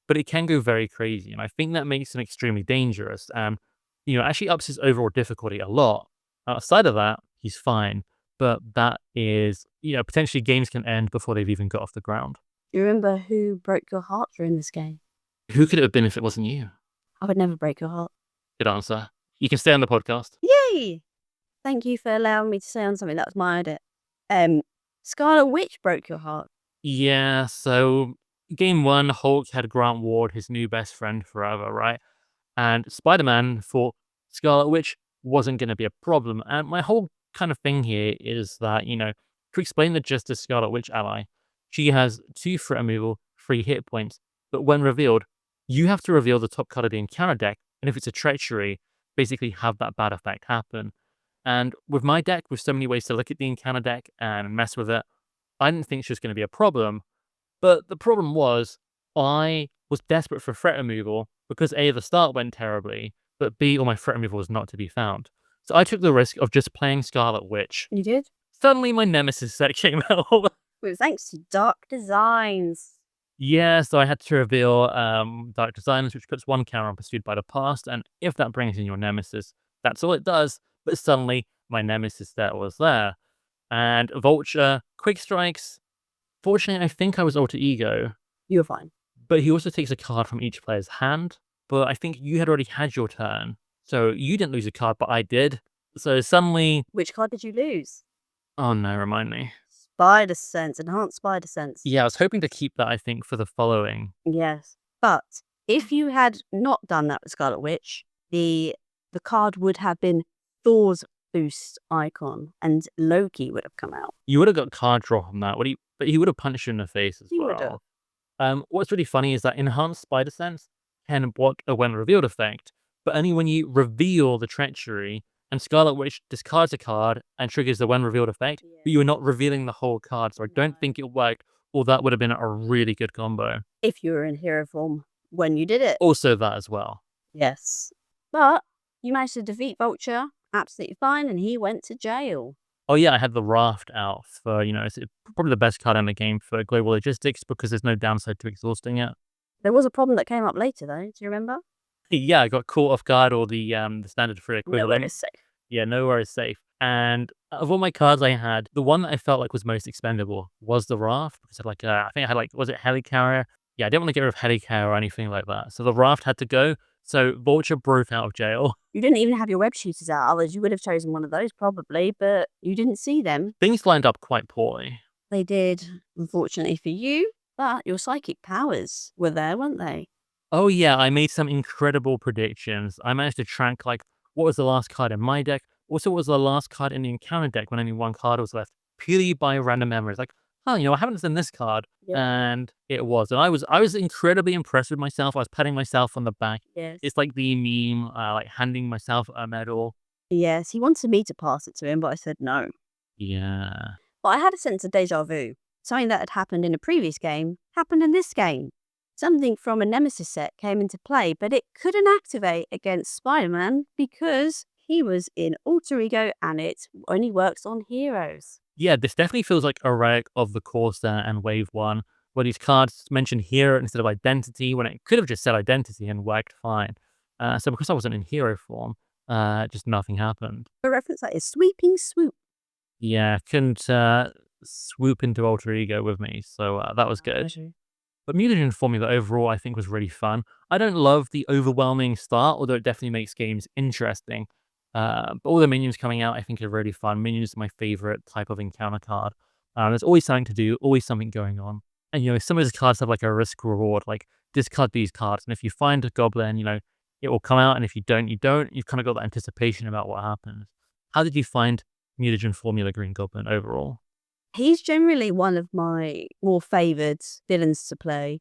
But it can go very crazy, and I think that makes him extremely dangerous. And, actually ups his overall difficulty a lot. Outside of that, he's fine. But that is, potentially games can end before they've even got off the ground. Do you remember who broke your heart during this game? Who could it have been if it wasn't you? I would never break your heart. Good answer. You can stay on the podcast. Yay! Thank you for allowing me to say on something. That was my idea. Scarlet Witch broke your heart. Yeah, so game 1, Hulk had Grant Ward, his new best friend forever, right? And Spider-Man thought Scarlet Witch wasn't going to be a problem. And my whole kind of thing here is that, to explain the Justice Scarlet Witch ally, she has 2 threat removal, 3 hit points, but when revealed, you have to reveal the top card of the encounter deck, and if it's a treachery, basically have that bad effect happen. And with my deck, with so many ways to look at the encounter deck and mess with it, I didn't think she was going to be a problem. But the problem was, I was desperate for threat removal because A, the start went terribly, but B, all my threat removal was not to be found. So I took the risk of just playing Scarlet Witch. You did? Suddenly my Nemesis set came out. Well, thanks to Dark Designs. Yeah, so I had to reveal Dark Designs, which puts 1 counter on Pursued by the Past, and if that brings in your Nemesis, that's all it does. But suddenly, my Nemesis set was there. And Vulture, Quick Strikes. Fortunately, I think I was Alter Ego. You were fine. But he also takes a card from each player's hand. But I think you had already had your turn. So you didn't lose a card, but I did. So suddenly... Which card did you lose? Oh no, remind me. Spider Sense, Enhanced Spider Sense. Yeah, I was hoping to keep that, I think, for the following. Yes. But if you had not done that with Scarlet Witch, the card would have been Thor's boost icon, and Loki would have come out. You would have got card draw from that, but he would have punched you in the face as well. He would have. What's really funny is that Enhanced Spider Sense can block a when revealed effect, but only when you reveal the treachery and Scarlet Witch discards a card and triggers the when revealed effect, but you're not revealing the whole card, so I don't think it worked, or that would have been a really good combo. If you were in hero form when you did it. Also that as well. Yes. But you managed to defeat Vulture absolutely fine, and he went to jail. Oh yeah, I had the Raft out for, it's probably the best card in the game for global logistics because there's no downside to exhausting it. There was a problem that came up later, though. Do you remember? Yeah, I got caught off guard, or the standard free equivalent. Nowhere is safe. Yeah, nowhere is safe. And of all my cards I had, the one that I felt like was most expendable was the Raft, because I think I had was it Helicarrier? Yeah, I didn't want to get rid of Helicarrier or anything like that. So the Raft had to go. So Vulture broke out of jail. You didn't even have your web shooters out, otherwise you would have chosen one of those probably, but you didn't see them. Things lined up quite poorly. They did, unfortunately for you, but your psychic powers were there, weren't they? Oh yeah, I made some incredible predictions. I managed to track what was the last card in my deck, also what was the last card in the encounter deck when only one card was left, purely by random memories. I haven't done this card, and it was. And I was incredibly impressed with myself. I was patting myself on the back. Yes. It's like the meme, handing myself a medal. Yes, he wanted me to pass it to him, but I said no. Yeah. But I had a sense of deja vu. Something that had happened in a previous game happened in this game. Something from a Nemesis set came into play, but it couldn't activate against Spider-Man because he was in Alter Ego and it only works on heroes. Yeah, this definitely feels like a relic of the Corsair and Wave 1, where these cards mention hero instead of identity, when it could have just said identity and worked fine. So because I wasn't in hero form, just nothing happened. A reference that is sweeping swoop. Yeah, couldn't swoop into Alter Ego with me, so that was good. But Mutagen Formula overall I think was really fun. I don't love the overwhelming start, although it definitely makes games interesting. But all the minions coming out I think are really fun. Minions are my favorite type of encounter card. There's always something to do, always something going on. And some of these cards have a risk reward, discard these cards. And if you find a goblin, it will come out. And if you don't, you don't. You've kind of got that anticipation about what happens. How did you find Mutagen Formula Green Goblin overall? He's generally one of my more favoured villains to play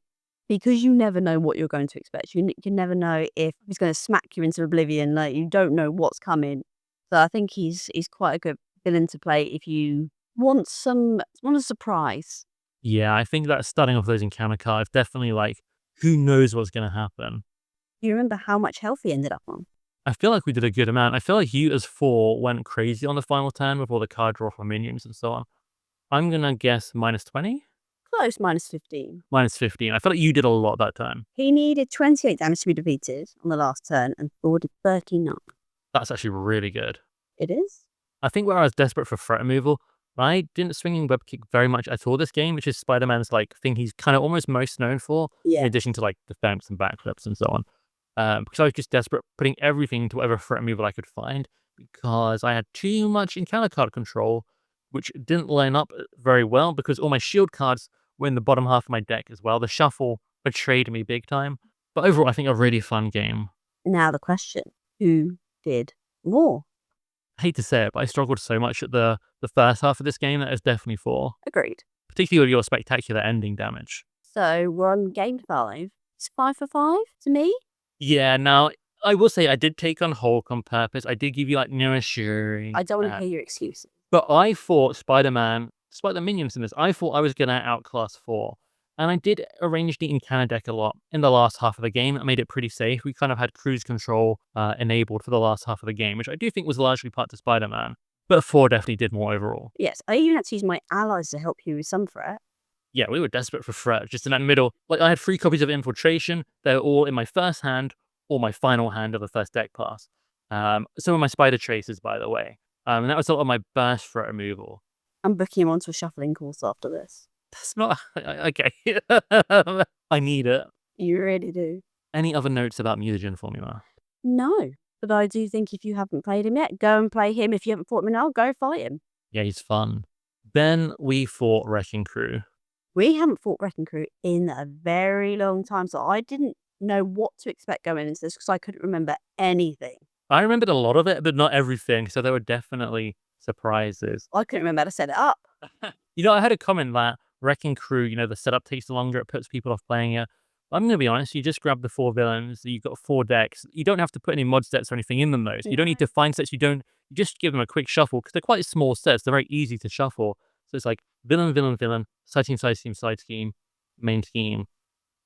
because you never know what you're going to expect. You can never know if he's going to smack you into oblivion. You don't know what's coming. So I think he's quite a good villain to play if you want a surprise. Yeah, I think that starting off those encounter cards, definitely who knows what's going to happen. Do you remember how much health he ended up on? I feel like we did a good amount. I feel like you as 4 went crazy on the final turn with all the card draw for minions and so on. I'm going to guess -20? Close, -15. -15. I feel like you did a lot that turn. He needed 28 damage to be defeated on the last turn and Thor did 39. That's actually really good. It is? I think where I was desperate for threat removal, I didn't swinging web kick very much at all this game, which is Spider-Man's thing he's kind of almost most known for, in addition to defense and backflips and so on. Because I was just desperate, putting everything into whatever threat removal I could find, because I had too much encounter card control, which didn't line up very well because all my shield cards were in the bottom half of my deck as well. The shuffle betrayed me big time. But overall, I think a really fun game. Now the question, who did more? I hate to say it, but I struggled so much at the first half of this game that it's definitely 4. Agreed. Particularly with your spectacular ending damage. So we're on game 5. It's 5 for 5 to me. Yeah, now, I will say I did take on Hulk on purpose. I did give you Shuri. I don't want to hear your excuses. But I thought Spider-Man, despite the minions in this, I thought I was going to outclass Thor. And I did arrange the encounter deck a lot in the last half of the game. It made it pretty safe. We kind of had cruise control enabled for the last half of the game, which I do think was largely part to Spider-Man. But Thor definitely did more overall. Yes, I even had to use my allies to help you with some threat. Yeah, we were desperate for threat, just in that middle. I had 3 copies of Infiltration. They were all in my first hand or my final hand of the first deck pass. Some of my Spider Tracers, by the way. And that was a lot of my burst threat removal. I'm booking him onto a shuffling course after this. That's not... Okay. I need it. You really do. Any other notes about Mutagen Formula? No. But I do think if you haven't played him yet, go and play him. If you haven't fought him now, go fight him. Yeah, he's fun. Then we fought Wrecking Crew. We haven't fought Wrecking Crew in a very long time, so I didn't know what to expect going into this because I couldn't remember anything. I remembered a lot of it, but not everything, so there were definitely surprises. I couldn't remember how to set it up. I had a comment that Wrecking Crew, the setup takes longer, it puts people off playing it. I'm going to be honest, you just grab the 4 villains, you've got 4 decks. You don't have to put any mod sets or anything in them, though. So you don't need to find sets you you just give them a quick shuffle because they're quite small sets. They're very easy to shuffle. So it's like villain, villain, villain, side scheme, side scheme, main scheme,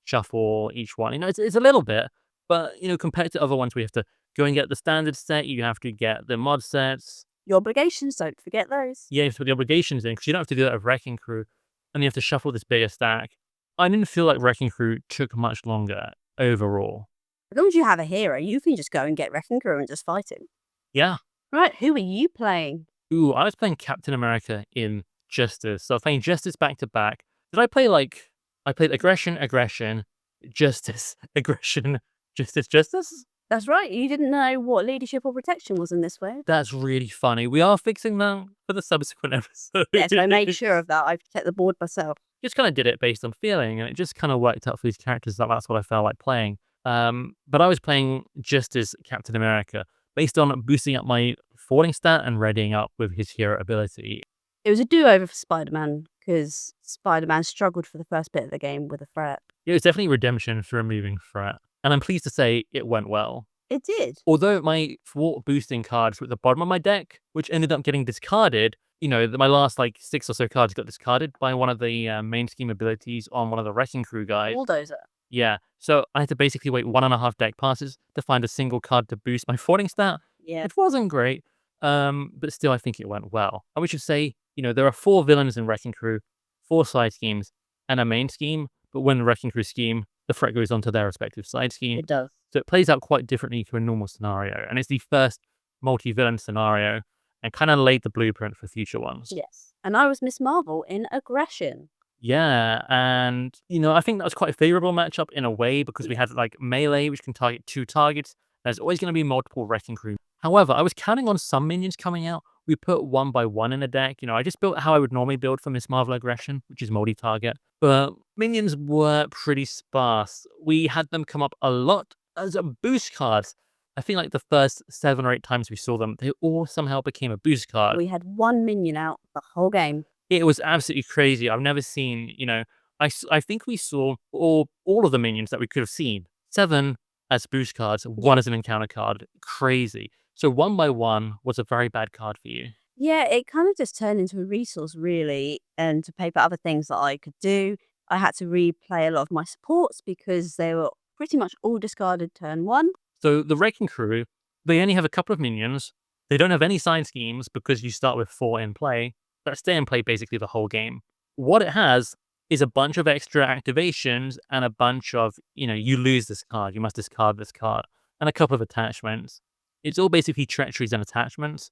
shuffle each one. It's a little bit, but compared to other ones, we have to go and get the standard set. You have to get the mod sets. Your obligations, don't forget those. Yeah, you have to put the obligations in because you don't have to do that with Wrecking Crew, and you have to shuffle this bigger stack. I didn't feel like Wrecking Crew took much longer overall. As long as you have a hero, you can just go and get Wrecking Crew and just fight him. Yeah. Right, who are you playing? Ooh, I was playing Captain America in Justice. So I was playing Justice back to back. Did I play I played Aggression, Justice, Aggression, Justice? That's right. You didn't know what leadership or protection was in this way. That's really funny. We are fixing that for the subsequent episode. Yes, I made sure of that. I've checked the board myself. Just kind of did it based on feeling, and it just kind of worked out for these characters that that's what I felt like playing. But I was playing Justice Captain America based on boosting up my falling stat and readying up with his hero ability. It was a do-over for Spider-Man because Spider-Man struggled for the first bit of the game with a threat. It was definitely redemption for removing threat. And I'm pleased to say it went well. It did. Although my thwart boosting cards were at the bottom of my deck, which ended up getting discarded, my last 6 or so cards got discarded by one of the main scheme abilities on one of the Wrecking Crew guys. Bulldozer. Yeah, so I had to basically wait 1.5 deck passes to find a single card to boost my thwarting stat. Yeah. It wasn't great, but still I think it went well. And we should say, there are 4 villains in Wrecking Crew, 4 side schemes, and a main scheme, but when the Wrecking Crew scheme, the threat goes onto their respective side scheme. It does. So it plays out quite differently to a normal scenario, and it's the first multi-villain scenario, and kind of laid the blueprint for future ones. Yes. And I was Miss Marvel in Aggression. Yeah, and I think that was quite a favorable matchup in a way because we had melee, which can target 2 targets. There's always going to be multiple Wrecking Crew. However, I was counting on some minions coming out. We put 1 by 1 in a deck. I just built how I would normally build for Miss Marvel Aggression, which is multi-target. But minions were pretty sparse. We had them come up a lot as boost cards. I think the first 7 or 8 times we saw them, they all somehow became a boost card. We had 1 minion out the whole game. It was absolutely crazy. I've never seen, I think we saw all of the minions that we could have seen. 7 as boost cards, 1 as an encounter card. Crazy. So 1 by 1 was a very bad card for you. Yeah, it kind of just turned into a resource, really, and to pay for other things that I could do. I had to replay a lot of my supports because they were pretty much all discarded turn 1. So the Wrecking Crew, they only have a couple of minions. They don't have any side schemes because you start with 4 in play that stay in play basically the whole game. What it has is a bunch of extra activations and a bunch of, you lose this card, you must discard this card, and a couple of attachments. It's all basically treacheries and attachments,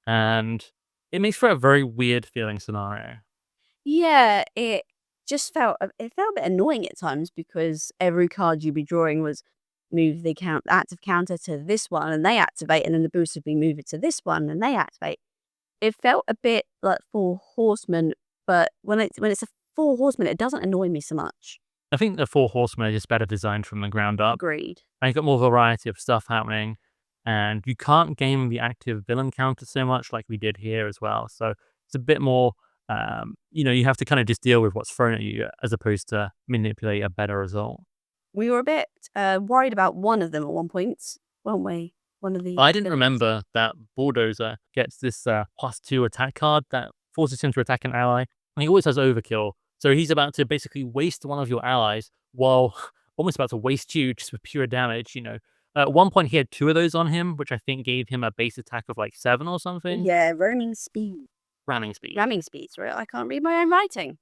and it makes for a very weird feeling scenario. Yeah, it felt a bit annoying at times because every card you'd be drawing was move the active counter to this one and they activate, and then the boost would be move it to this one and they activate. It felt a bit like 4 Horsemen, but when it's a 4 Horsemen, it doesn't annoy me so much. I think the 4 Horsemen are just better designed from the ground up. Agreed. And you've got more variety of stuff happening, and you can't game the active villain counter so much like we did here as well. So it's a bit more, you have to kind of just deal with what's thrown at you as opposed to manipulate a better result. We were a bit worried about one of them at one point, weren't we? One of the I didn't remember that Bulldozer gets this +2 attack card that forces him to attack an ally, and he always has overkill. So he's about to basically waste one of your allies while almost about to waste you just with pure damage, At one point he had 2 of those on him, which I think gave him a base attack of 7 or something. Yeah, roaming speed. Ramming speed. Ramming speeds, right? I can't read my own writing.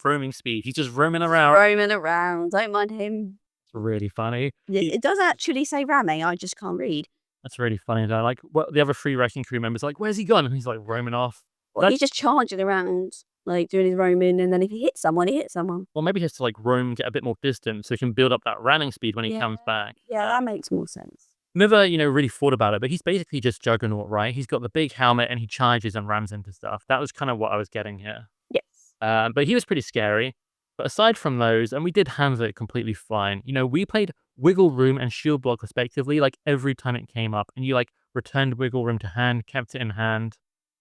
Roaming speed. He's just roaming around. Roaming around. Don't mind him. It's really funny. It does actually say ramming. I just can't read. That's really funny though. What the other 3 Wrecking Crew members where's he gone? And he's roaming off. Well, he's just charging around, doing his roaming, and then if he hits someone, he hits someone. Well, maybe he has to roam, get a bit more distance so he can build up that running speed when he comes back. Yeah, that makes more sense. Never, really thought about it, but he's basically just Juggernaut, right? He's got the big helmet and he charges and rams into stuff. That was kind of what I was getting here. Yes. But he was pretty scary. But aside from those, and we did handle it completely fine. We played Wiggle Room and Shield Block respectively, every time it came up. And you returned Wiggle Room to hand, kept it in hand.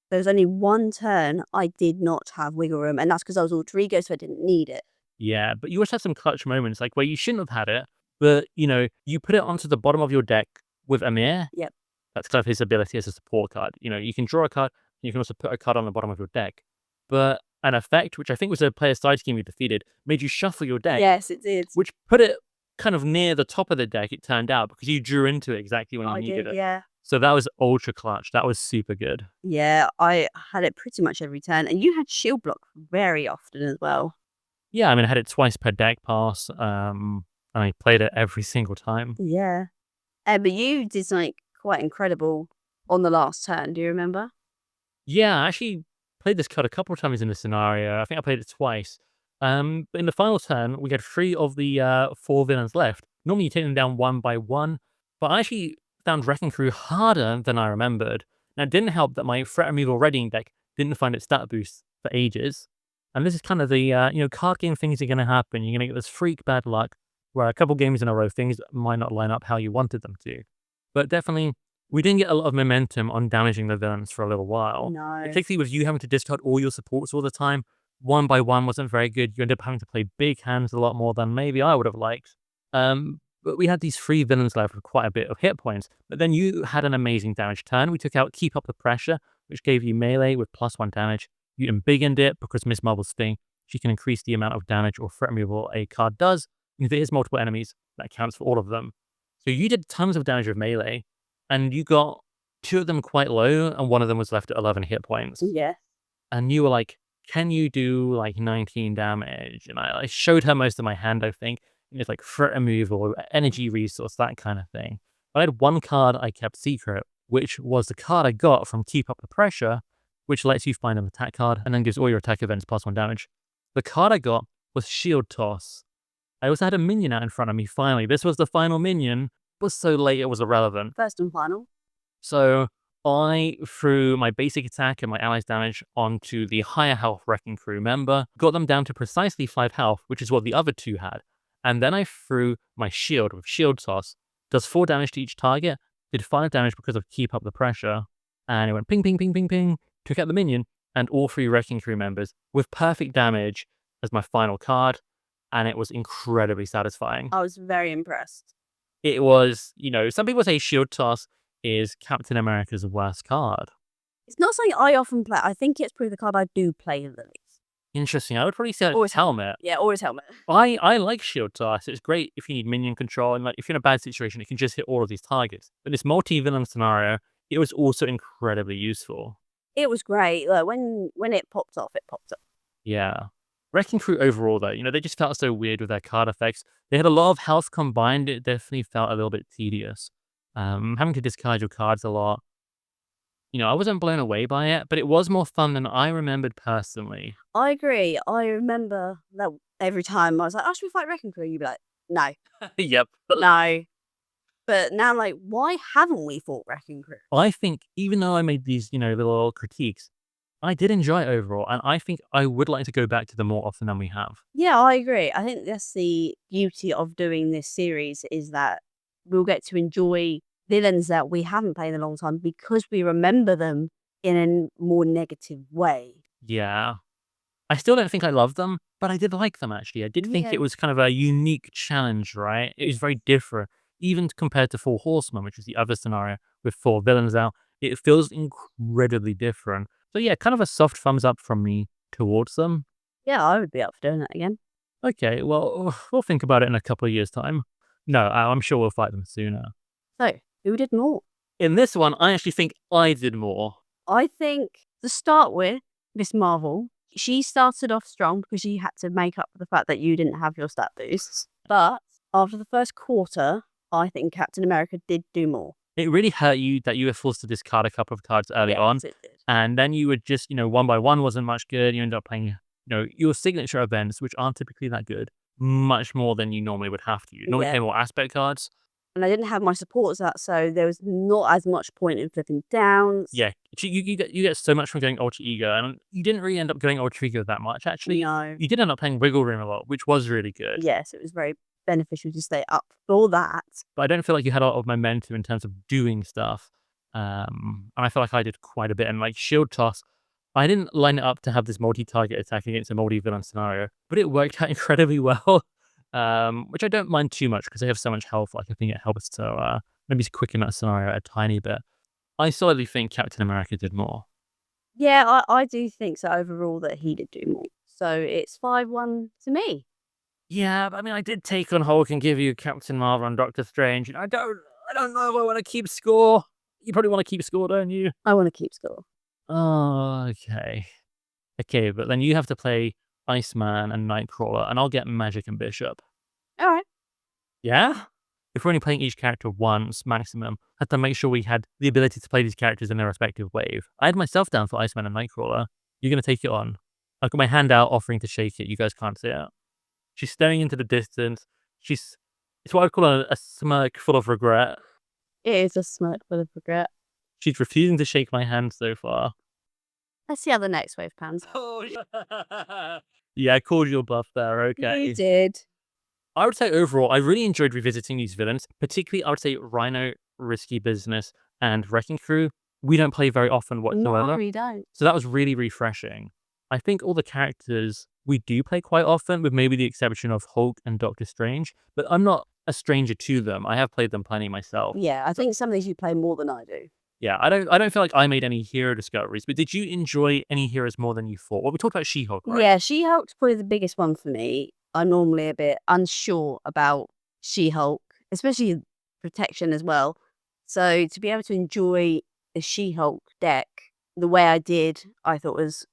There was only 1 turn I did not have Wiggle Room, and that's because I was Alter Ego, so I didn't need it. Yeah, but you always have some clutch moments, where you shouldn't have had it, but, you put it onto the bottom of your deck with Amir. Yep. That's kind of his ability as a support card. You can draw a card, and you can also put a card on the bottom of your deck. But an effect, which I think was a player side scheme you defeated, made you shuffle your deck. Yes, it did. Which put it kind of near the top of the deck, it turned out, because you drew into it exactly when you needed it. Yeah. So that was ultra clutch. That was super good. Yeah, I had it pretty much every turn. And you had shield block very often as well. Yeah, I mean, I had it twice per deck pass. And I played it every single time. Yeah. But you did something quite incredible on the last turn. Do you remember? Yeah, I actually played this card a couple of times in the scenario. I think I played it twice. But in the final turn, we had 3 of the 4 villains left. Normally you take them down one by one, but I actually found Wrecking Crew harder than I remembered. Now, it didn't help that my threat removal readying deck didn't find its stat boost for ages. And this is kind of the, card game things are going to happen. You're going to get this freak bad luck where a couple games in a row, things might not line up how you wanted them to. But definitely, we didn't get a lot of momentum on damaging the villains for a little while. No. Particularly with you having to discard all your supports all the time. One by one wasn't very good. You ended up having to play big hands a lot more than maybe I would have liked. But we had these 3 villains left with quite a bit of hit points. But then you had an amazing damage turn. We took out Keep Up the Pressure, which gave you melee with +1 damage. You embiggened it because Miss Marvel's thing. She can increase the amount of damage or threat removal a card does. And if it hits multiple enemies, that counts for all of them. So you did tons of damage with melee. And you got 2 of them quite low, and 1 of them was left at 11 hit points. Yeah. And you were like, can you do like 19 damage? And I showed her most of my hand, I think. And it's like threat removal, energy resource, that kind of thing. But I had 1 card I kept secret, which was the card I got from Keep Up the Pressure, which lets you find an attack card and then gives all your attack events +1 damage. The card I got was Shield Toss. I also had a minion out in front of me, finally. This was the final minion. It was so late it was irrelevant. First and final. So I threw my basic attack and my allies' damage onto the higher health Wrecking Crew member, got them down to precisely 5 health, which is what the other 2 had. And then I threw my shield with Shield Toss. Does 4 damage to each target, did 5 damage because of Keep Up the Pressure, and it went ping, ping, ping, ping, ping, took out the minion, and all 3 Wrecking Crew members with perfect damage as my final card, and it was incredibly satisfying. I was very impressed. It was, some people say Shield Toss is Captain America's worst card. It's not something I often play. I think it's probably the card I do play the least. Interesting. I would probably say it's Helmet. Yeah, always Helmet. I like Shield Toss. It's great if you need minion control, and like if you're in a bad situation, it can just hit all of these targets. But this multi-villain scenario, it was also incredibly useful. It was great. Like, when it popped off, it popped off. Yeah. Wrecking Crew overall, though, they just felt so weird with their card effects. They had a lot of health combined. It definitely felt a little bit tedious. Having to discard your cards a lot. I wasn't blown away by it, but it was more fun than I remembered personally. I agree. I remember that every time I was like, oh, should we fight Wrecking Crew? You'd be like, no. Yep. No. But now I'm like, why haven't we fought Wrecking Crew? I think even though I made these, little critiques, I did enjoy it overall, and I think I would like to go back to them more often than we have. Yeah, I agree. I think that's the beauty of doing this series, is that we'll get to enjoy villains that we haven't played in a long time because we remember them in a more negative way. Yeah. I still don't think I love them, but I did like them, actually. I did think it was kind of a unique challenge, right? It was very different, even compared to 4 Horsemen, which is the other scenario with 4 villains out. It feels incredibly different. So yeah, kind of a soft thumbs up from me towards them. Yeah, I would be up for doing that again. Okay, well, we'll think about it in a couple of years' time. No, I'm sure we'll fight them sooner. So, who did more? In this one, I actually think I did more. I think, to start with, Miss Marvel, she started off strong because she had to make up for the fact that you didn't have your stat boosts. But after the first quarter, I think Captain America did do more. It really hurt you that you were forced to discard a couple of cards early on. It did. And then you would just, one by one wasn't much good. You ended up playing, your signature events, which aren't typically that good, much more than you normally would have to. You normally play more aspect cards. And I didn't have my supports out, so there was not as much point in flipping downs. Yeah, you get so much from going Ultra Ego, and you didn't really end up going Ultra Ego that much, actually. No. You did end up playing Wiggle Room a lot, which was really good. Yes, it was very beneficial to stay up for that. But I don't feel like you had a lot of momentum in terms of doing stuff. And I feel like I did quite a bit. And like Shield Toss, I didn't line it up to have this multi-target attack against a multi-villain scenario, but it worked out incredibly well. Which I don't mind too much because I have so much health. Like I think it helps to maybe quicken that scenario a tiny bit. I solidly think Captain America did more. Yeah, I do think so overall that he did do more. So it's 5-1 to me. Yeah, but I mean, I did take on Hulk and give you Captain Marvel and Doctor Strange, and I don't know if I want to keep score. You probably want to keep score, don't you? I want to keep score. Oh, okay. Okay, but then you have to play Iceman and Nightcrawler, and I'll get Magic and Bishop. All right. Yeah? If we're only playing each character once, maximum, I had to make sure we had the ability to play these characters in their respective wave. I had myself down for Iceman and Nightcrawler. You're going to take it on. I've got my hand out offering to shake it. You guys can't see it. She's staring into the distance. It's what I'd call a smirk full of regret. It is a smirk full of regret. She's refusing to shake my hand so far. Let's see how the next wave pans. Oh, yeah, I called your bluff there, okay. You did. I would say overall, I really enjoyed revisiting these villains, particularly I would say Rhino, Risky Business, and Wrecking Crew. We don't play very often whatsoever. No, we don't. So that was really refreshing. I think all the characters we do play quite often, with maybe the exception of Hulk and Doctor Strange, but I'm not a stranger to them. I have played them plenty myself. Yeah, I think some of these you play more than I do. Yeah, I don't feel like I made any hero discoveries, but did you enjoy any heroes more than you thought? Well, we talked about She-Hulk, right? Yeah, She-Hulk's probably the biggest one for me. I'm normally a bit unsure about She-Hulk, especially protection as well. So to be able to enjoy the She-Hulk deck the way I did, I thought was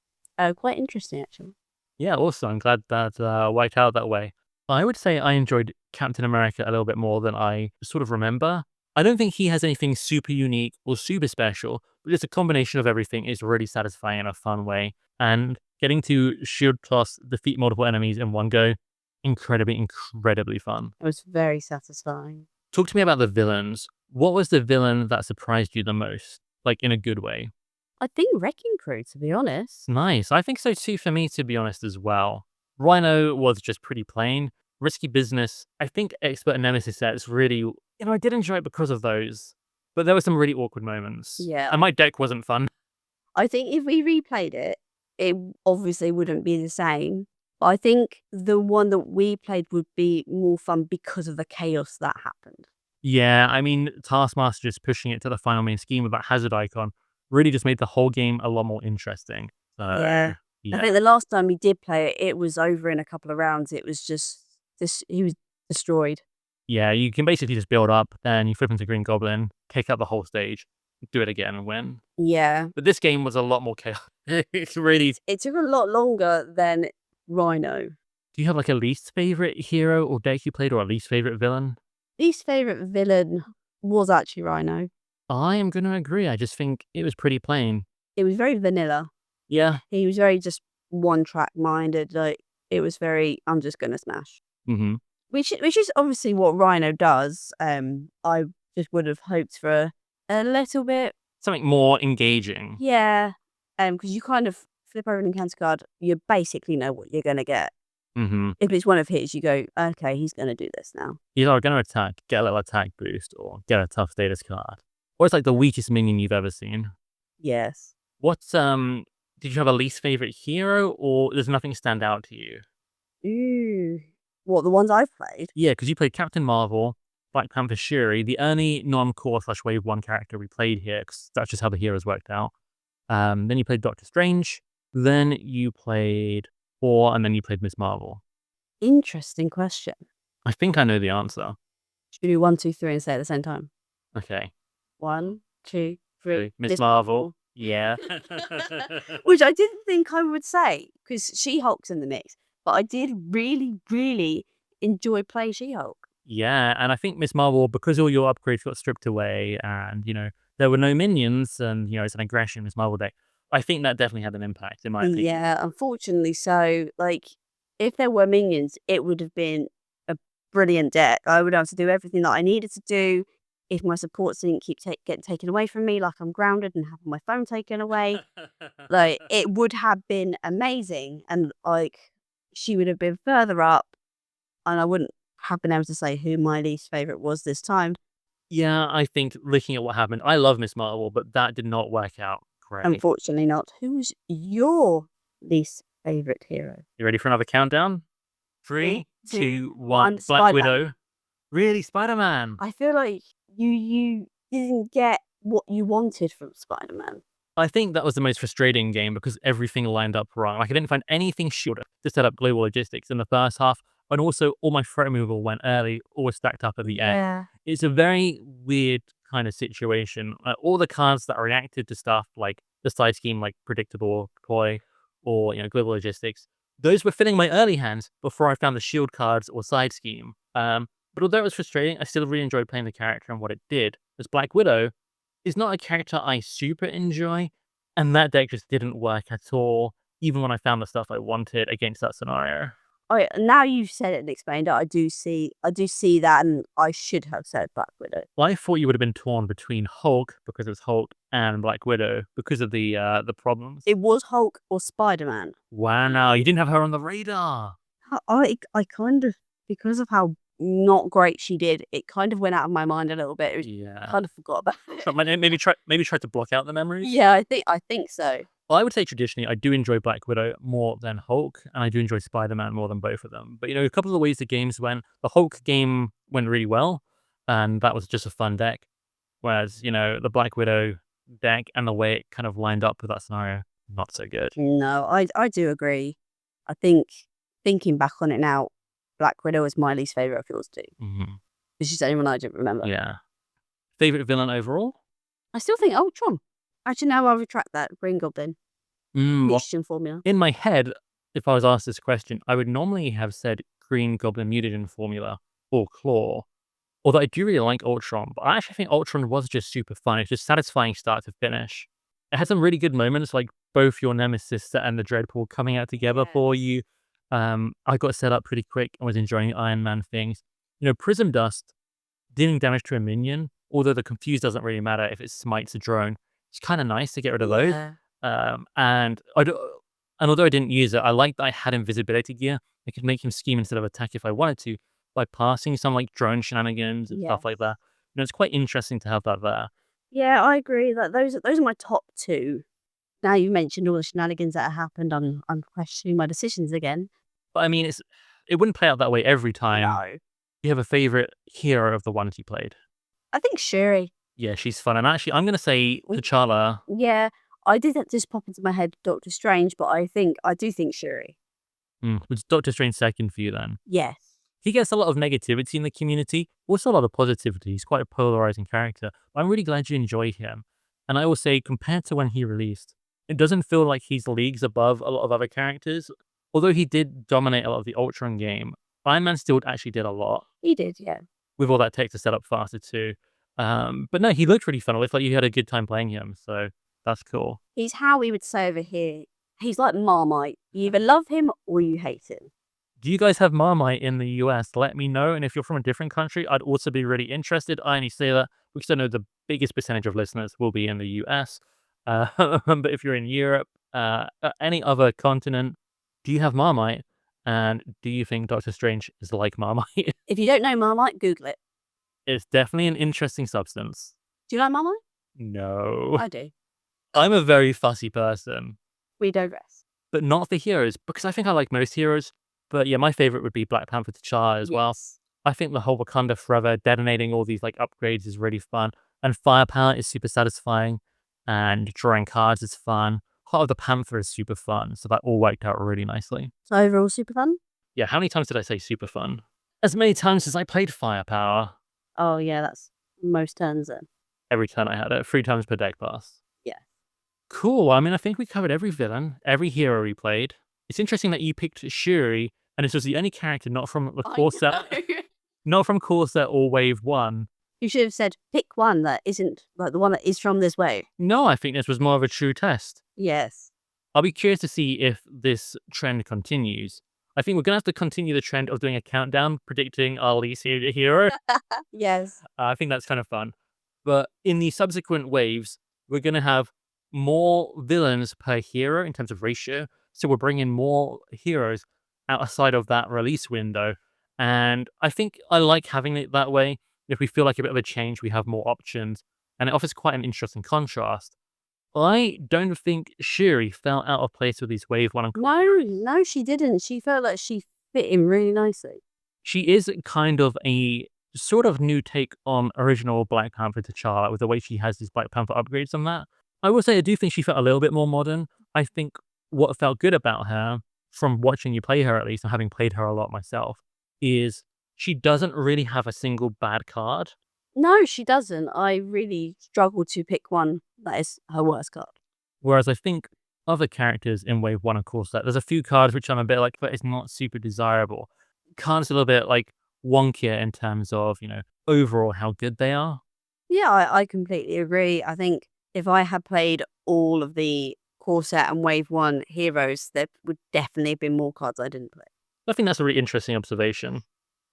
quite interesting, actually. Yeah, also, I'm glad that worked out that way. I would say I enjoyed Captain America a little bit more than I sort of remember. I don't think he has anything super unique or super special, but just a combination of everything is really satisfying in a fun way. And getting to shield toss, defeat multiple enemies in one go, incredibly fun. It was very satisfying. Talk to me about the villains. What was the villain that surprised you the most? Like, in a good way? I think Wrecking Crew, to be honest. Nice. I think so too, for me, to be honest, as well. Rhino was just pretty plain. Risky Business, I think Expert and Nemesis sets really, I did enjoy it because of those. But there were some really awkward moments. Yeah. And my deck wasn't fun. I think if we replayed it, it obviously wouldn't be the same. But I think the one that we played would be more fun because of the chaos that happened. Yeah, I mean, Taskmaster just pushing it to the final main scheme with that hazard icon really just made the whole game a lot more interesting. So, yeah. I think the last time we did play it, it was over in a couple of rounds. It was just he was destroyed. Yeah, you can basically just build up, then you flip into Green Goblin, kick out the whole stage, do it again and win. Yeah. But this game was a lot more chaotic. It took a lot longer than Rhino. Do you have like a least favorite hero or deck you played, or a least favorite villain? Least favorite villain was actually Rhino. I am going to agree. I just think it was pretty plain. It was very vanilla. Yeah. He was very just one-track minded. Like, it was very, I'm just going to smash. Mm-hmm. Which is obviously what Rhino does. I just would have hoped for a little bit. Something more engaging. Yeah. Because you kind of flip over an encounter card, you basically know what you're going to get. Mm-hmm. If it's one of his, you go, okay, he's going to do this now. He's either going to attack, get a little attack boost, or get a tough status card. Or it's like the weakest minion you've ever seen. Yes. Did you have a least favorite hero, or does nothing stand out to you? Ooh. What, the ones I've played? Yeah, because you played Captain Marvel, Black Panther Shuri, the only non-core / wave 1 character we played here, because that's just how the heroes worked out. Then you played Doctor Strange, then you played Thor, and then you played Miss Marvel. Interesting question. I think I know the answer. Should we do 1, 2, 3 and say it at the same time? Okay. 1, 2, 3. Miss Marvel. Yeah. Which I didn't think I would say, because She-Hulk's in the mix. But I did really, really enjoy playing She-Hulk. Yeah, and I think Miss Marvel, because all your upgrades got stripped away and, there were no minions and, it's an aggression Miss Marvel deck, I think that definitely had an impact, in my opinion. Yeah, unfortunately so. Like, if there were minions, it would have been a brilliant deck. I would have to do everything that I needed to do. If my supports didn't keep getting taken away from me, like I'm grounded and having my phone taken away, like, it would have been amazing. And, like, she would have been further up, and I wouldn't have been able to say who my least favorite was this time. Yeah, I think looking at what happened, I love Miss Marvel, but that did not work out great. Unfortunately not. Who's your least favorite hero? You ready for another countdown? 3, 2, 1. Black Spider-Man. Widow. Really, Spider-Man? I feel like you didn't get what you wanted from Spider-Man. I think that was the most frustrating game because everything lined up wrong. Like, I didn't find anything short to set up global logistics in the first half, and also all my threat removal went early, all was stacked up at the end. Yeah. It's a very weird kind of situation. All the cards that reacted to stuff like the side scheme, like predictable ploy or global logistics, those were filling my early hands before I found the shield cards or side scheme. But although it was frustrating, I still really enjoyed playing the character and what it did. As Black Widow is not a character I super enjoy, and that deck just didn't work at all, even when I found the stuff I wanted against that scenario. Oh, now you've said it and explained it, I do see that, and I should have said Black Widow. Well, I thought you would have been torn between Hulk, because it was Hulk, and Black Widow, because of the problems. It was Hulk or Spider-Man. Wow, you didn't have her on the radar. I kind of, because of how not great she did, it kind of went out of my mind a little bit. It was, Yeah. kind of forgot about it. So maybe try to block out the memories. Yeah, I think so. Well, I would say traditionally, I do enjoy Black Widow more than Hulk, and I do enjoy Spider-Man more than both of them. But, a couple of the ways the games went, the Hulk game went really well, and that was just a fun deck. Whereas, the Black Widow deck and the way it kind of lined up with that scenario, not so good. No, I do agree. I think, thinking back on it now, Black Widow is my least favourite of yours too. Mm-hmm. It's just anyone I don't remember. Yeah. Favorite villain overall? I still think Ultron. Actually, now I'll retract that. Green Goblin. Mutagen formula. In my head, if I was asked this question, I would normally have said Green Goblin Mutagen formula or Klaw. Although I do really like Ultron, but I actually think Ultron was just super fun. It's just satisfying start to finish. It had some really good moments, like both your Nemesis and the Dreadpool coming out together for you. I got set up pretty quick and was enjoying Iron Man things. Prism Dust dealing damage to a minion, although the Confuse doesn't really matter if it smites a drone. It's kind of nice to get rid of those. And although I didn't use it, I liked that I had invisibility gear. I could make him scheme instead of attack if I wanted to by passing some like drone shenanigans and stuff like that. It's quite interesting to have that there. Yeah, I agree. That those are my top two. Now you mentioned all the shenanigans that happened, I'm questioning my decisions again. But I mean, it wouldn't play out that way every time. No. You have a favorite hero of the ones you played? I think Shuri. Yeah, she's fun. And actually, I'm going to say T'Challa. Yeah, I did that just pop into my head, Doctor Strange, but I do think Shuri. Was Doctor Strange second for you then? Yes. He gets a lot of negativity in the community, also a lot of positivity. He's quite a polarizing character. But I'm really glad you enjoy him. And I will say, compared to when he released, it doesn't feel like he's leagues above a lot of other characters. Although he did dominate a lot of the Ultron game, Iron Man still actually did a lot. He did, yeah. With all that tech to set up faster too. But no, he looked really fun. It looked like you had a good time playing him, so that's cool. He's how we would say over here. He's like Marmite. You either love him or you hate him. Do you guys have Marmite in the US? Let me know. And if you're from a different country, I'd also be really interested. I only say that because I know the biggest percentage of listeners will be in the US. But if you're in Europe, any other continent, do you have Marmite? And do you think Doctor Strange is like Marmite? If you don't know Marmite, Google it. It's definitely an interesting substance. Do you like Marmite? No. I do. I'm a very fussy person. We digress. But not for heroes, because I think I like most heroes. But yeah, my favorite would be Black Panther T'Challa as well. I think the whole Wakanda Forever detonating all these like upgrades is really fun. And Firepower is super satisfying. And drawing cards is fun. Heart of the Panther is super fun. So that all worked out really nicely. So overall super fun? Yeah, how many times did I say super fun? As many times as I played Firepower. Oh yeah, that's most turns then. Every turn I had it. 3 times per deck pass. Yeah. Cool. I mean, I think we covered every villain, every hero we played. It's interesting that you picked Shuri, and this was the only character not from the core set, not from core set or wave 1. You should have said, pick one that isn't like the one that is from this wave. No, I think this was more of a true test. Yes. I'll be curious to see if this trend continues. I think we're going to have to continue the trend of doing a countdown predicting our least favorite hero. Yes. I think that's kind of fun. But in the subsequent waves, we're going to have more villains per hero in terms of ratio. So we're bringing more heroes outside of that release window. And I think I like having it that way. If we feel like a bit of a change, we have more options. And it offers quite an interesting contrast. I don't think Shuri fell out of place with these wave 1 and No, she didn't. She felt like she fit in really nicely. She is kind of a sort of new take on original Black Panther T'Challa with the way she has these Black Panther upgrades on that. I will say I do think she felt a little bit more modern. I think what felt good about her, from watching you play her at least, and having played her a lot myself, is she doesn't really have a single bad card. No, she doesn't. I really struggle to pick one that is her worst card. Whereas I think other characters in Wave 1, of course, that there's a few cards which I'm a bit like, but it's not super desirable. Cards a little bit like wonkier in terms of, overall how good they are. Yeah, I completely agree. I think if I had played all of the core set and Wave 1 heroes, there would definitely have been more cards I didn't play. I think that's a really interesting observation.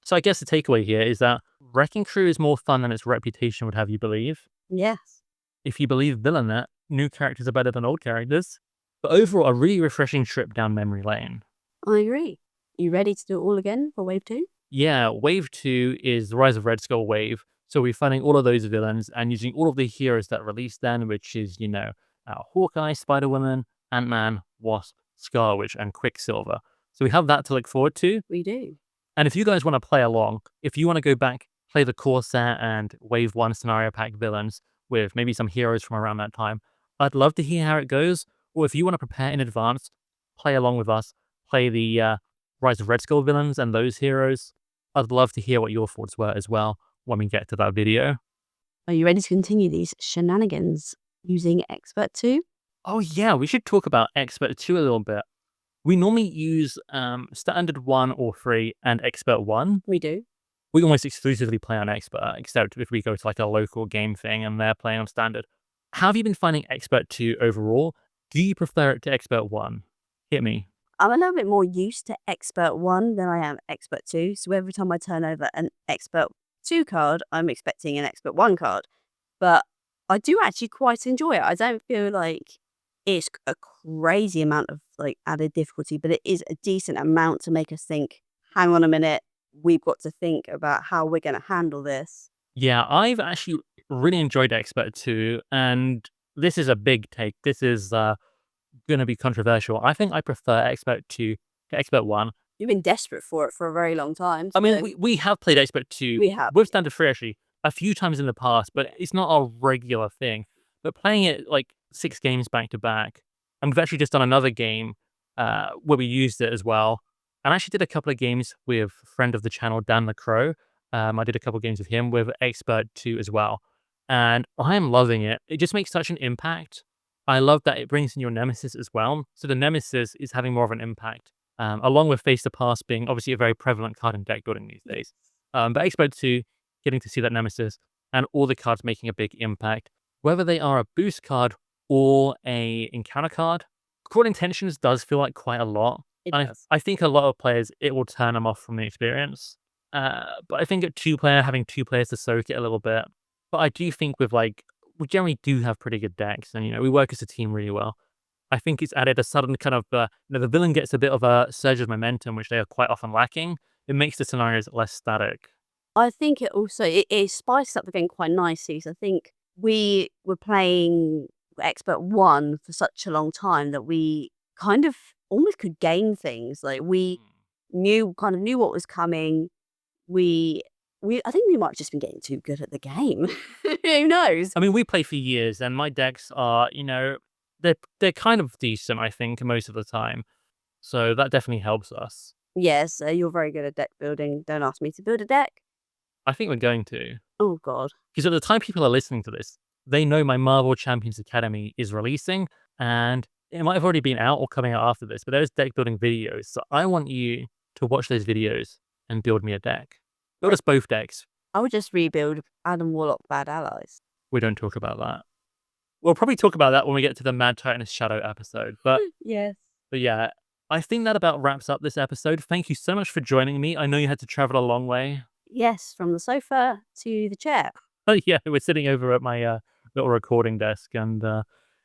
So I guess the takeaway here is that Wrecking Crew is more fun than its reputation would have you believe. Yes. If you believe Villainette, new characters are better than old characters. But overall, a really refreshing trip down memory lane. I agree. You ready to do it all again for Wave 2? Yeah, Wave 2 is the Rise of Red Skull wave. So we're finding all of those villains and using all of the heroes that released then, which is, Hawkeye, Spider-Woman, Ant-Man, Wasp, Scarlet Witch, and Quicksilver. So we have that to look forward to. We do. And if you guys want to play along, if you want to go back, play the core set and Wave 1 scenario pack villains with maybe some heroes from around that time, I'd love to hear how it goes. Or if you want to prepare in advance, play along with us, play the Rise of Red Skull villains and those heroes. I'd love to hear what your thoughts were as well when we get to that video. Are you ready to continue these shenanigans using Expert 2? Oh yeah, we should talk about Expert 2 a little bit. We normally use Standard 1 or 3 and Expert 1. We do. We almost exclusively play on Expert, except if we go to like a local game thing and they're playing on Standard. How have you been finding Expert 2 overall? Do you prefer it to Expert 1? Hit me. I'm a little bit more used to Expert 1 than I am Expert 2. So every time I turn over an Expert 2 card, I'm expecting an Expert 1 card. But I do actually quite enjoy it. I don't feel like it's a crazy amount of like added difficulty, but it is a decent amount to make us think, hang on a minute, we've got to think about how we're going to handle this. Yeah, I've actually really enjoyed Expert 2, and this is a big take. This is going to be controversial. I think I prefer Expert 2 to Expert 1. You've been desperate for it for a very long time. I mean, we have played Expert 2 We have. with Standard 3 actually a few times in the past, but it's not a regular thing. But playing it like 6 games back to back, and we've actually just done another game where we used it as well. And I actually did a couple of games with a friend of the channel, Dan the Crow. I did a couple of games with him with Expert 2 as well. And I am loving it. It just makes such an impact. I love that it brings in your Nemesis as well. So the Nemesis is having more of an impact, along with Face the Past being obviously a very prevalent card in deck building these days. But Expert 2, getting to see that Nemesis and all the cards making a big impact, whether they are a boost card or a encounter card. Cruel Intentions does feel like quite a lot. I think a lot of players, it will turn them off from the experience. But I think at 2-player, having 2 players to soak it a little bit. But I do think with we generally do have pretty good decks, and we work as a team really well. I think it's added a sudden kind of the villain gets a bit of a surge of momentum, which they are quite often lacking. It makes the scenarios less static. I think it also it spices up the game quite nicely. So I think we were playing Expert 1 for such a long time that we kind of almost could game things. Like we knew what was coming. I think we might have just been getting too good at the game. Who knows? I mean, we play for years, and my decks are, they're kind of decent, I think, most of the time. So that definitely helps us. Yes, you're very good at deck building. Don't ask me to build a deck. I think we're going to. Oh, God. Because at the time people are listening to this, they know my Marvel Champions Academy is releasing, and it might have already been out or coming out after this, but there's deck building videos. So I want you to watch those videos and build me a deck. Build us both decks. I would just rebuild Adam Warlock Bad Allies. We don't talk about that. We'll probably talk about that when we get to the Mad Titaness Shadow episode. But yes. But yeah, I think that about wraps up this episode. Thank you so much for joining me. I know you had to travel a long way. Yes, from the sofa to the chair. Oh yeah, we're sitting over at my little recording desk, and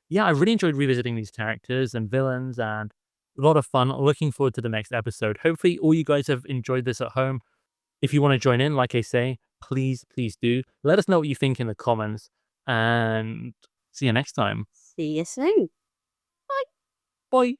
yeah, I really enjoyed revisiting these characters and villains, and a lot of fun. Looking forward to the next episode. Hopefully, all you guys have enjoyed this at home. If you want to join in, like I say, please do. Let us know what you think in the comments, and see you next time. See you soon. Bye.